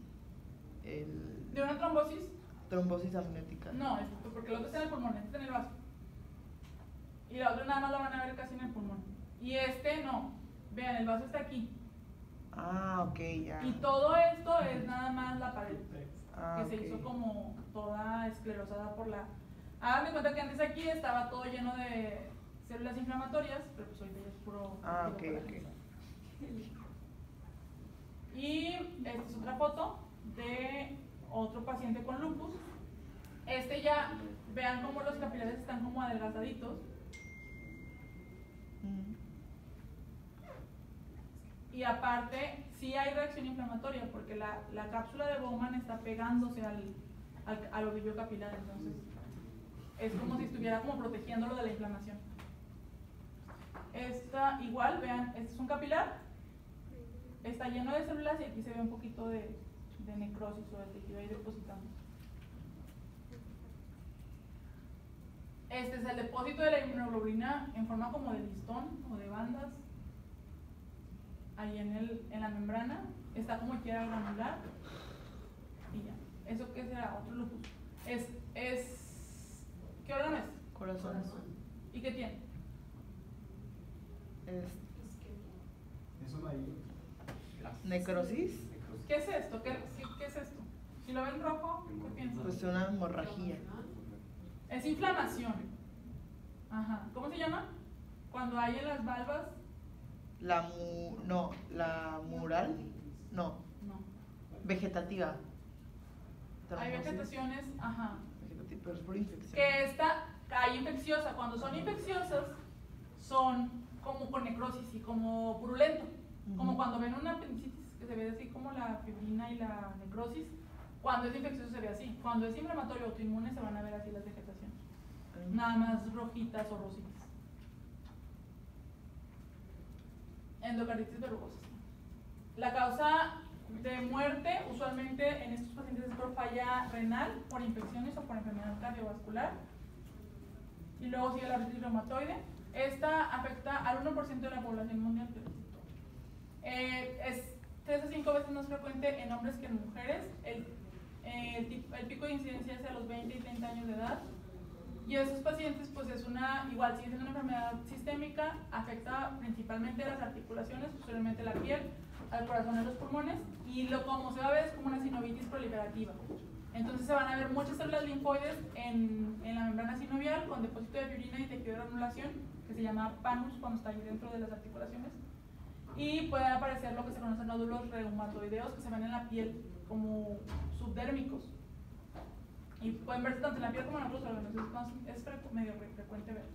De una trombosis, trombosis amniótica? no, porque el otro está en el pulmón, este está en el vaso. Y la otra nada más la van a ver casi en el pulmón. Y este no. Vean, el vaso está aquí. Ah, ok, ya. Y todo esto es nada más la pared, Ah, que se ok. hizo como toda esclerosada por la... Háganme cuenta que antes aquí estaba todo lleno de células inflamatorias, pero pues ahorita ya es puro... Ah, ok, puro ok. colágeno. Y esta es otra foto de otro paciente con lupus. Este ya, vean cómo los capilares están como adelgazaditos. Mm. Y aparte, sí hay reacción inflamatoria porque la cápsula de Bowman está pegándose al ovillo capilar, entonces es como si estuviera como protegiéndolo de la inflamación. Esta igual, vean, este es un capilar, está lleno de células y aquí se ve un poquito de necrosis o de tejido ahí depositando. Este es el depósito de la inmunoglobulina en forma como de listón o de bandas. Ahí en la membrana, está como quiera granular y ya. ¿Eso qué será? Otro lupus. ¿Qué órgano es? Corazón. ¿Y qué tiene? Es amarillo. ¿Necrosis? ¿Qué es esto? ¿Qué es esto? Si lo ven rojo, ¿qué piensan? Pues una hemorragia. Es inflamación. Ajá. ¿Cómo se llama? Cuando hay en las valvas. La mural, no, No. vegetativa. Hay Trombosis vegetaciones, ajá. vegetativa, pero es por infección. Que esta hay infecciosa. Cuando son infecciosas, son como con necrosis y como purulento. Como Ujú. cuando ven una apendicitis, que se ve así como la fibrina y la necrosis. Cuando es infeccioso se ve así. Cuando es inflamatorio o autoinmune se van a ver así las vegetaciones. Nada más rojitas o rositas. Endocarditis verrugosa. La causa de muerte usualmente en estos pacientes es por falla renal, por infecciones o por enfermedad cardiovascular. Y luego sigue la artritis reumatoide. Esta afecta al 1% de la población mundial. Es 3 a 5 veces más frecuente en hombres que en mujeres. El pico de incidencia es a los 20 y 30 años de edad. Y esos pacientes, pues es igual sigue siendo una enfermedad sistémica, afecta principalmente a las articulaciones, posiblemente la piel, al corazón y los pulmones, y como se va a ver es como una sinovitis proliferativa. Entonces se van a ver muchas células linfoides en la membrana sinovial con depósito de fibrina y tejido de granulación, que se llama panus cuando está ahí dentro de las articulaciones, y puede aparecer lo que se conocen nódulos reumatoideos que se ven en la piel como subdérmicos. Y pueden verse tanto en la piel como en otros órganos, es medio frecuente verlos.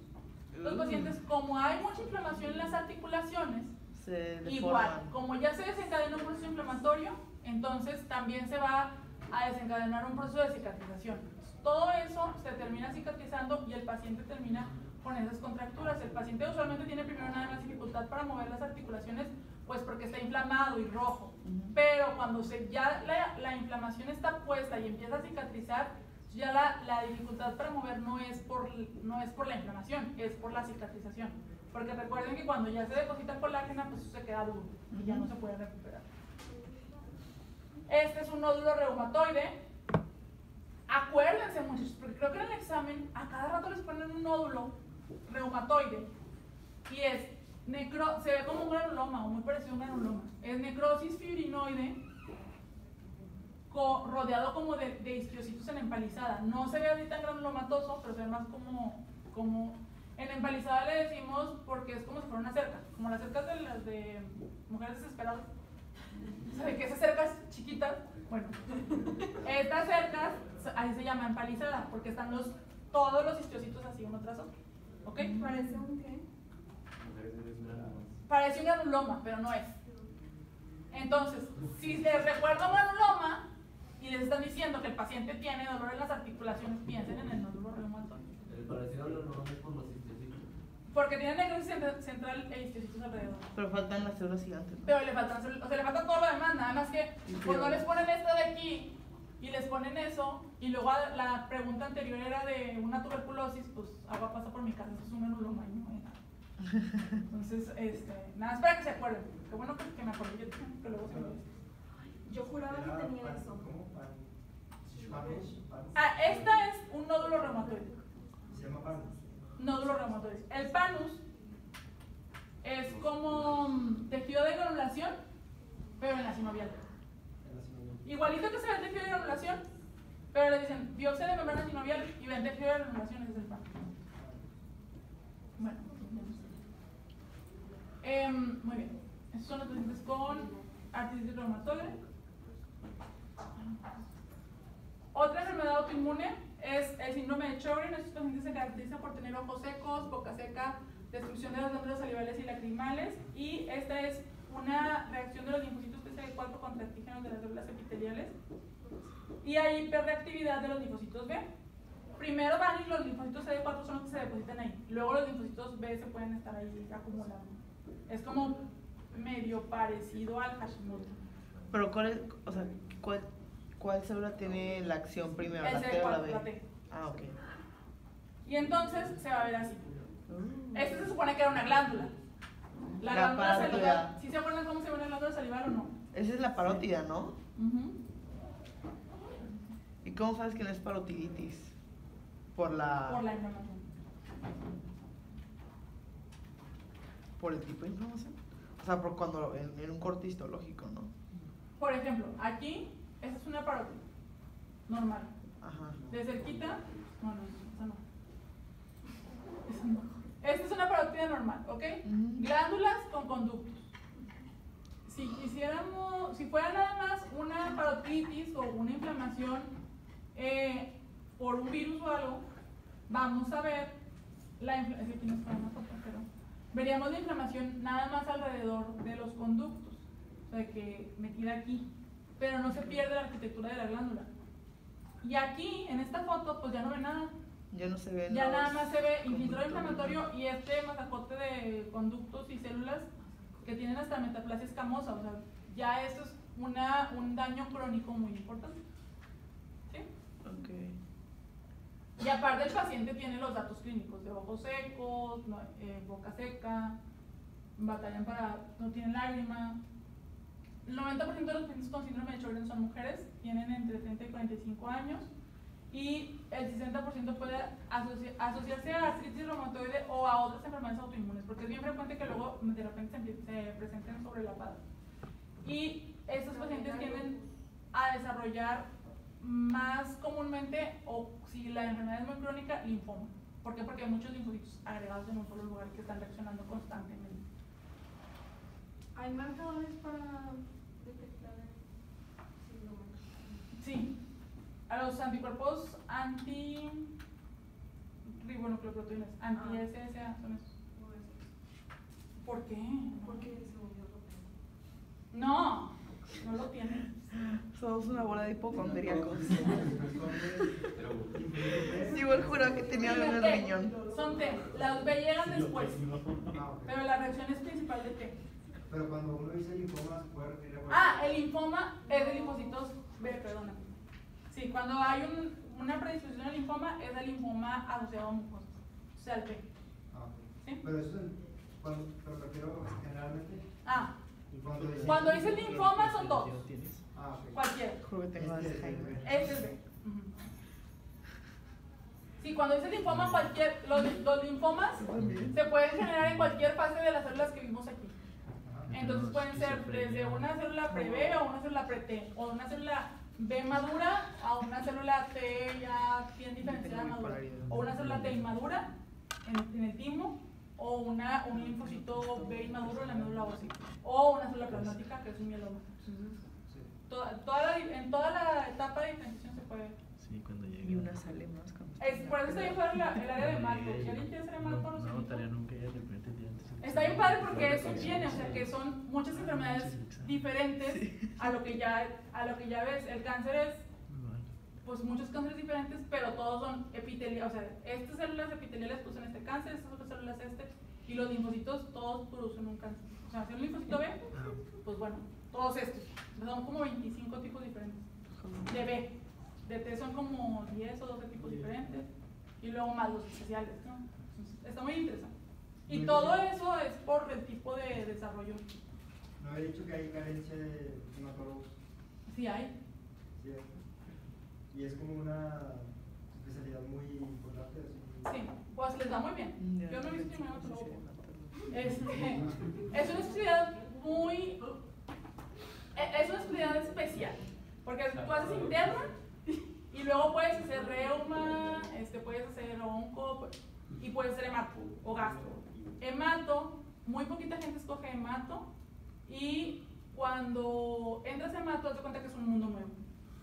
Los pacientes, como hay mucha inflamación en las articulaciones, Se igual, deforman. como ya se desencadena un proceso inflamatorio, entonces también se va a desencadenar un proceso de cicatrización. Todo eso se termina cicatrizando y el paciente termina con esas contracturas. El paciente usualmente tiene primero nada más dificultad para mover las articulaciones, pues porque está inflamado y rojo. Pero cuando ya la inflamación está puesta y empieza a cicatrizar, ya la dificultad para mover no es por la inflamación, es por la cicatrización. Porque recuerden que cuando ya se deposita colágeno, pues eso se queda duro y ya no se puede recuperar. Este es un nódulo reumatoide. Acuérdense, muchachos, porque creo que en el examen a cada rato les ponen un nódulo reumatoide y se ve como un granuloma o muy parecido a un granuloma. Es necrosis fibrinoide rodeado como de isquiocitos en empalizada. No se ve así tan granulomatoso, pero se ve más como en empalizada le decimos porque es como si fuera una cerca, como las cercas de las de mujeres desesperadas. ¿Saben qué esas cercas chiquitas? Bueno, estas cercas ahí se llama empalizada porque están todos los isquiocitos así uno tras otro. ¿Ok? ¿Parece un qué? Parece un granuloma, pero no es. Entonces, si les recuerda un granuloma y les están diciendo que el paciente tiene dolor en las articulaciones, piensen en el nódulo reumatoide. El parecido al granuloma es por los isquiocitos. Porque tiene necrosis central e isquiocitos alrededor. Pero faltan las células gigantes, ¿no? Pero le falta todo lo demás, nada más que cuando les ponen esto de aquí y les ponen eso, y luego la pregunta anterior era de una tuberculosis, pues agua pasa por mi casa, eso es un granuloma y no hay nada. Entonces, nada más para que se acuerden. Qué bueno que me acordé yo que luego se me olvida. Yo juraba que tenía eso. Esta es un nódulo reumatoide. Se llama panus. Nódulo reumatoide. El panus es como tejido de granulación, pero en la sinovial. Igualito que se ve el tejido de granulación, pero le dicen biopsia de membrana sinovial y ven tejido de granulación, ese es el panus. Bueno, muy bien. Estos son los pacientes con artritis reumatoide. Otra enfermedad autoinmune es el síndrome de Sjögren. Estos pacientes se caracterizan por tener ojos secos, boca seca, destrucción de las glándulas salivales y lacrimales. Y esta es una reacción de los linfocitos TCD4 contra antígenos de las células epiteliales. Y hay hiperreactividad de los linfocitos B. Primero van y los linfocitos CD4 son los que se depositan ahí. Luego los linfocitos B se pueden estar ahí acumulando. Es como medio parecido al Hashimoto. Pero ¿cuál célula tiene la acción primero? ¿La El T o la B? CD4, la T. Ah, ok. Y entonces se va a ver así. Este se supone que era una glándula. La glándula parótida. salival. ¿Sí se acuerdan cómo se ve una glándula salival o no? Esa es la parótida, ¿no? Ujú. ¿Y cómo sabes que no es parotiditis? Por la inflamación. por el tipo de inflamación. O sea, por cuando en un corte histológico, ¿no? Por ejemplo, aquí, esta es una parótida normal. Ajá. De cerquita, no, esa no. Esa no. Esta es una parótida normal, ¿ok? Glándulas con conductos. Si fuera nada más una parotiditis o una inflamación por un virus o algo, vamos a ver veríamos la inflamación nada más alrededor de los conductos, o sea, que metida aquí, pero no se pierde la arquitectura de la glándula. Y aquí, en esta foto, pues ya no ve nada. Ya no se ve. Ya nada más se ve infiltrado inflamatorio y este masacote de conductos y células que tienen hasta metaplasia escamosa, o sea, ya esto es un daño crónico muy importante. ¿Sí? Ok. Y aparte el paciente tiene los datos clínicos de ojos secos, boca seca, batallan no tienen lágrima. El 90% de los pacientes con síndrome de Sjögren son mujeres, tienen entre 30 y 45 años y el 60% puede asociarse a artritis reumatoide o a otras enfermedades autoinmunes, porque es bien frecuente que luego de repente se presenten sobrelapadas. Y estos pacientes tienden a desarrollar más comúnmente, o si la enfermedad es muy crónica, linfoma. ¿Por qué? Porque hay muchos linfocitos agregados en un solo lugar que están reaccionando constantemente. ¿Hay marcadores para detectar el síndrome? Sí, a los anticuerpos antirribonucleoproteínas, anti-SSA son esos. ¿Por qué? Porque se volvió loco. No lo tiene. Somos una bola de hipocondríacos. Pero, Igual juraba que tenía algo en el riñón. Son T, las B llegan después, Ah, ok. pero la reacción es principal de T. Pero cuando uno dice linfoma, ¿se puede referir a El linfoma es de linfocitos B, perdona. Sí, cuando hay una predisposición al linfoma, es el linfoma asociado a mucosas, o sea, el P. Ah, ok. ¿Sí? Pero eso, pero prefiero generalmente. Cuando dice linfoma son todos, ¿Tienes? Ah, ok. cualquiera. Juro que tengo Este, Alzheimer. Este es B. Ujú. Sí, cuando dice linfoma, los linfomas se pueden generar en cualquier fase de las células que vimos aquí. Entonces pueden ser desde una célula pre-B a una célula pre-T, o una célula B madura a una célula T ya bien diferenciada madura, o una célula T inmadura en el timo, o un linfocito B inmaduro en la médula ósea, o una célula plasmática que es un mieloma. En toda la etapa de diferenciación se puede. Sí, cuando llegue. Y una sale más cuando Por eso está bien padre el área de Marco. Si alguien quiere ser Marco, No votaría nunca ella de repente el día antes. está bien padre porque eso tiene, o sea, que son muchas enfermedades diferentes a lo que ya ves. El cáncer es, pues, muchos cánceres diferentes, pero todos son epiteliales. O sea, estas células epiteliales producen este cáncer, estas otras células y los linfocitos todos producen un cáncer. O sea, si un linfocito B, pues bueno, todos estos. Son como 25 tipos diferentes de B. De T son como 10 o 12 tipos diferentes, y luego más los especiales, ¿no? Entonces, está muy interesante. Y todo eso es por el tipo de desarrollo. ¿No había dicho que hay carencia de hematólogos? Sí hay. Sí. Y es como una especialidad muy importante. Así. Sí, pues les va muy bien. Yo no he visto ningún hematólogo. Es una especialidad es una especialidad especial, porque tú haces interna y luego puedes hacer reuma, puedes hacer onco y puedes hacer hemato o gastro. Hemato, muy poquita gente escoge hemato, y cuando entras a hemato te das cuenta que es un mundo nuevo,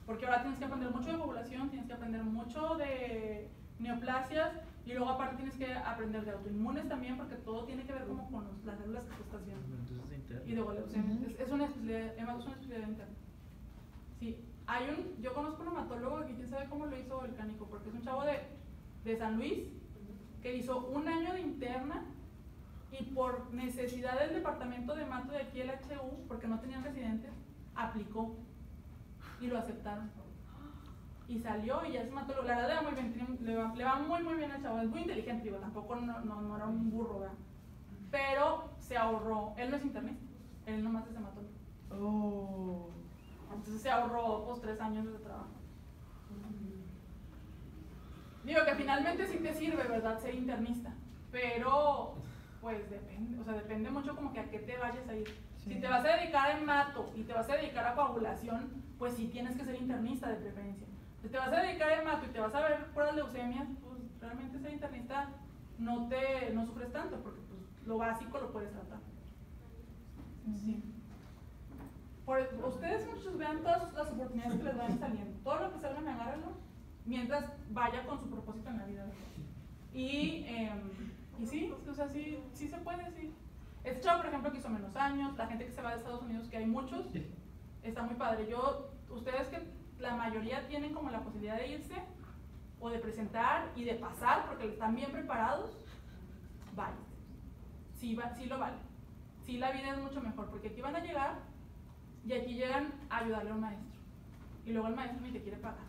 porque ahora tienes que aprender mucho de población, tienes que aprender mucho de neoplasias, y luego aparte tienes que aprender de autoinmunes también, porque todo tiene que ver como con las células que tú estás viendo. Entonces interno. Y de leucemia. Es una especialidad, hemato es una especialidad interna. Sí, yo conozco un hematólogo que quién sabe cómo lo hizo el canico, porque es un chavo de San Luis que hizo un año de interna, y por necesidad del departamento de hemato de aquí, el HU, porque no tenían residentes, aplicó y lo aceptaron. Y salió y ya es hematólogo. La verdad le va muy bien, le va muy bien al chavo. Es muy inteligente, digo, tampoco no era un burro, ¿verdad? Pero se ahorró, él no es internista, él nomás es hematólogo. Oh. Entonces se ahorró, pues, 3 años de trabajo. Digo que finalmente sí te sirve, ¿verdad?, ser internista, pero pues depende, o sea, depende mucho como que a qué te vayas a ir. Sí. Si te vas a dedicar a hemato y te vas a dedicar a coagulación, pues sí tienes que ser internista de preferencia. Si te vas a dedicar a hemato y te vas a ver por las leucemias, pues realmente ser internista no sufres tanto, porque pues lo básico lo puedes tratar. Sí. Ustedes, muchachos, vean todas las oportunidades que les vayan saliendo. Todo lo que salgan, agárrenlo, mientras vaya con su propósito en la vida. Y sí, o sea, sí se puede, sí. Este chavo, por ejemplo, que hizo menos años, la gente que se va de Estados Unidos, que hay muchos, está muy padre. Ustedes que la mayoría tienen como la posibilidad de irse, o de presentar y de pasar, porque están bien preparados, vaya. Sí lo vale. Sí, la vida es mucho mejor, porque aquí van a llegar, y aquí llegan a ayudarle a un maestro. Y luego el maestro ni te quiere pagar.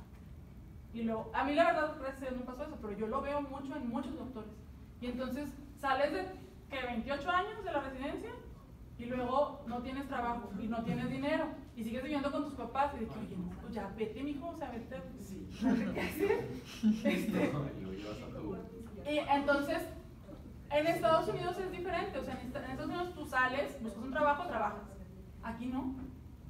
Y luego, a mí la verdad, gracias a Dios me pasó eso, pero yo lo veo mucho en muchos doctores. Y entonces sales de 28 años de la residencia, y luego no tienes trabajo y no tienes dinero, y sigues viviendo con tus papás, y de que, oye, no, pues ya vete, mijo, o sea, vete, no sé qué hacer. Y entonces, en Estados Unidos es diferente, o sea, en Estados Unidos tú sales, buscas un trabajo, trabajas. Aquí no.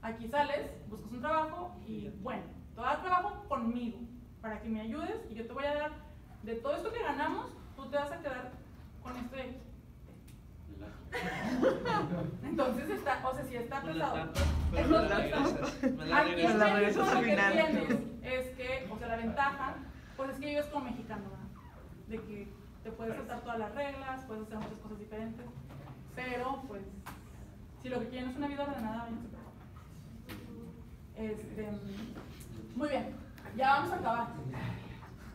Aquí sales, buscas un trabajo y, bueno, te voy a dar trabajo conmigo para que me ayudes, y yo te voy a dar de todo esto que ganamos, tú te vas a quedar con este. Entonces sí está pesado. Aquí en México lo que tienes es que, o sea, la ventaja, pues es que vives como mexicano, ¿verdad? de que te puedes saltar todas las reglas, puedes hacer muchas cosas diferentes, pero pues si lo que quieren es una vida ordenada, muy bien, ya vamos a acabar.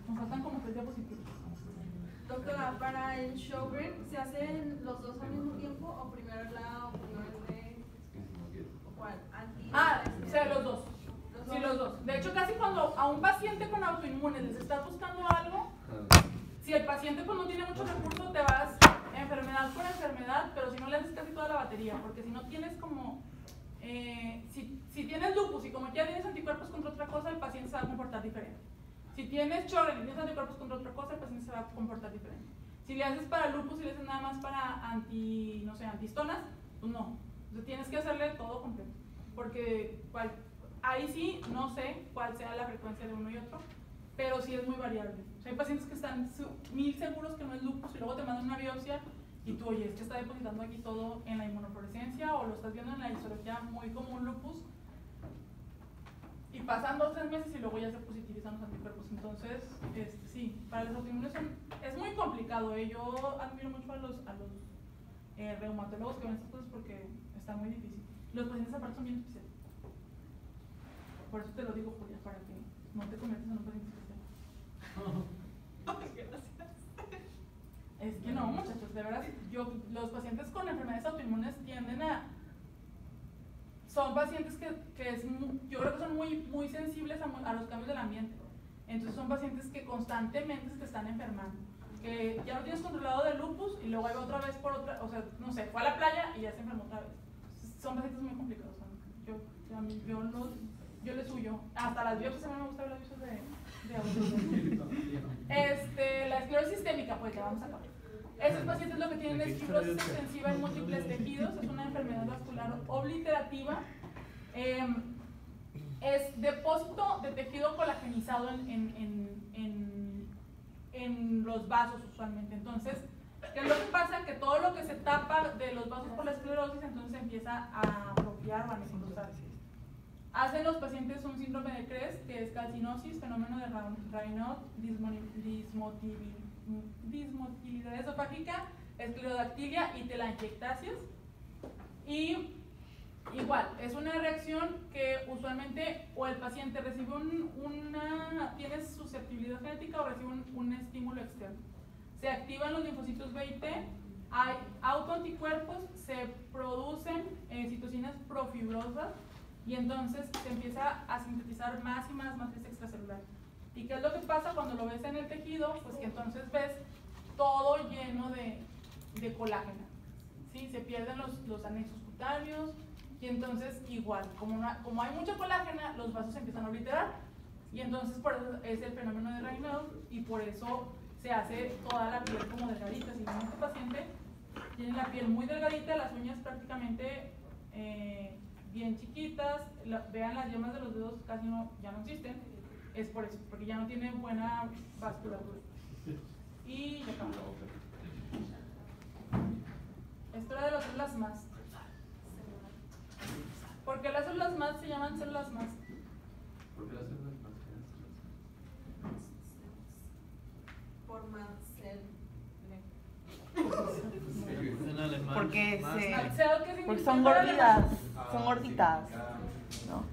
Nos faltan como 3 diapositivas. Doctora, para el showreel, ¿se hacen los dos al mismo tiempo o primero la opinión de cuál? Sí, los dos. Sí, los dos. De hecho, casi cuando a un paciente con autoinmunes les estás buscando algo, si el paciente pues no tiene mucho recurso, te vas enfermedad por enfermedad, pero si no le haces casi toda la batería, porque si no tienes como, si tienes lupus y como ya tienes anticuerpos contra otra cosa, el paciente se va a comportar diferente. Si tienes Sjögren y tienes anticuerpos contra otra cosa, el paciente se va a comportar diferente. Si le haces para lupus y le haces nada más para antihistonas, pues no. Entonces tienes que hacerle todo completo, porque ahí sí no sé cuál sea la frecuencia de uno y otro, pero sí es muy variable. O sea, hay pacientes que están 1000 seguros que no es lupus y luego te mandan una biopsia y tú, oye, es que está depositando aquí todo en la inmunofluorescencia o lo estás viendo en la histología muy como un lupus y pasan 2 o 3 meses y luego ya se positivizan los anticuerpos. Entonces, sí, para los autoinmunes es muy complicado. Yo admiro mucho a los reumatólogos que ven estas cosas porque está muy difícil. Los pacientes aparte son bien especiales. Por eso te lo digo, Julia, para que no te conviertas en un paciente especial. Es que no, muchachos, de verdad, los pacientes con enfermedades autoinmunes tienden son pacientes que yo creo que son muy sensibles a los cambios del ambiente. Entonces son pacientes que constantemente se te están enfermando. Que ya lo tienes controlado de lupus y luego hay otra vez por otra, o sea, no sé, fue a la playa y ya se enfermó otra vez. Son pacientes muy complicados. Yo les huyo. Hasta las biopsias, a mí me gusta ver las biopsias de la esclerosis sistémica, pues ya vamos a acabar. Estos pacientes lo que tienen es fibrosis extensiva en múltiples tejidos, es una enfermedad vascular obliterativa, es depósito de tejido colagenizado en los vasos usualmente. Entonces, ¿qué es lo que pasa? Que todo lo que se tapa de los vasos por la esclerosis entonces se empieza a atrofiar o a necrosar. Hacen los pacientes un síndrome de Krebs, que es calcinosis, fenómeno de Raynaud, dismotilidad esofágica, esclerodactilia y telangiectasias. Y igual, es una reacción que usualmente o el paciente recibe tiene susceptibilidad genética o recibe un estímulo externo. Se activan los linfocitos B y T, hay autoanticuerpos, se producen citocinas profibrosas y entonces se empieza a sintetizar más y más matriz extracelular. ¿Y qué es lo que pasa cuando lo ves en el tejido? Pues que entonces ves todo lleno de colágeno, ¿sí? Se pierden los anexos cutáneos y entonces igual, como hay mucha colágena, los vasos se empiezan a obliterar y entonces por eso es el fenómeno de Raynaud y por eso se hace toda la piel como delgadita. Si ven, este paciente tiene la piel muy delgadita, las uñas prácticamente bien chiquitas, vean las yemas de los dedos casi ya no existen, es por eso, porque ya no tiene buena vasculatura. Y ya acabó. Esto era de las células MAS. ¿Por qué las células MAS se llaman células MAS? ¿Por qué las células más Por más En alemán. Porque ¿Qué significa son gorditas, Ah, son gorditas, sí, ¿no?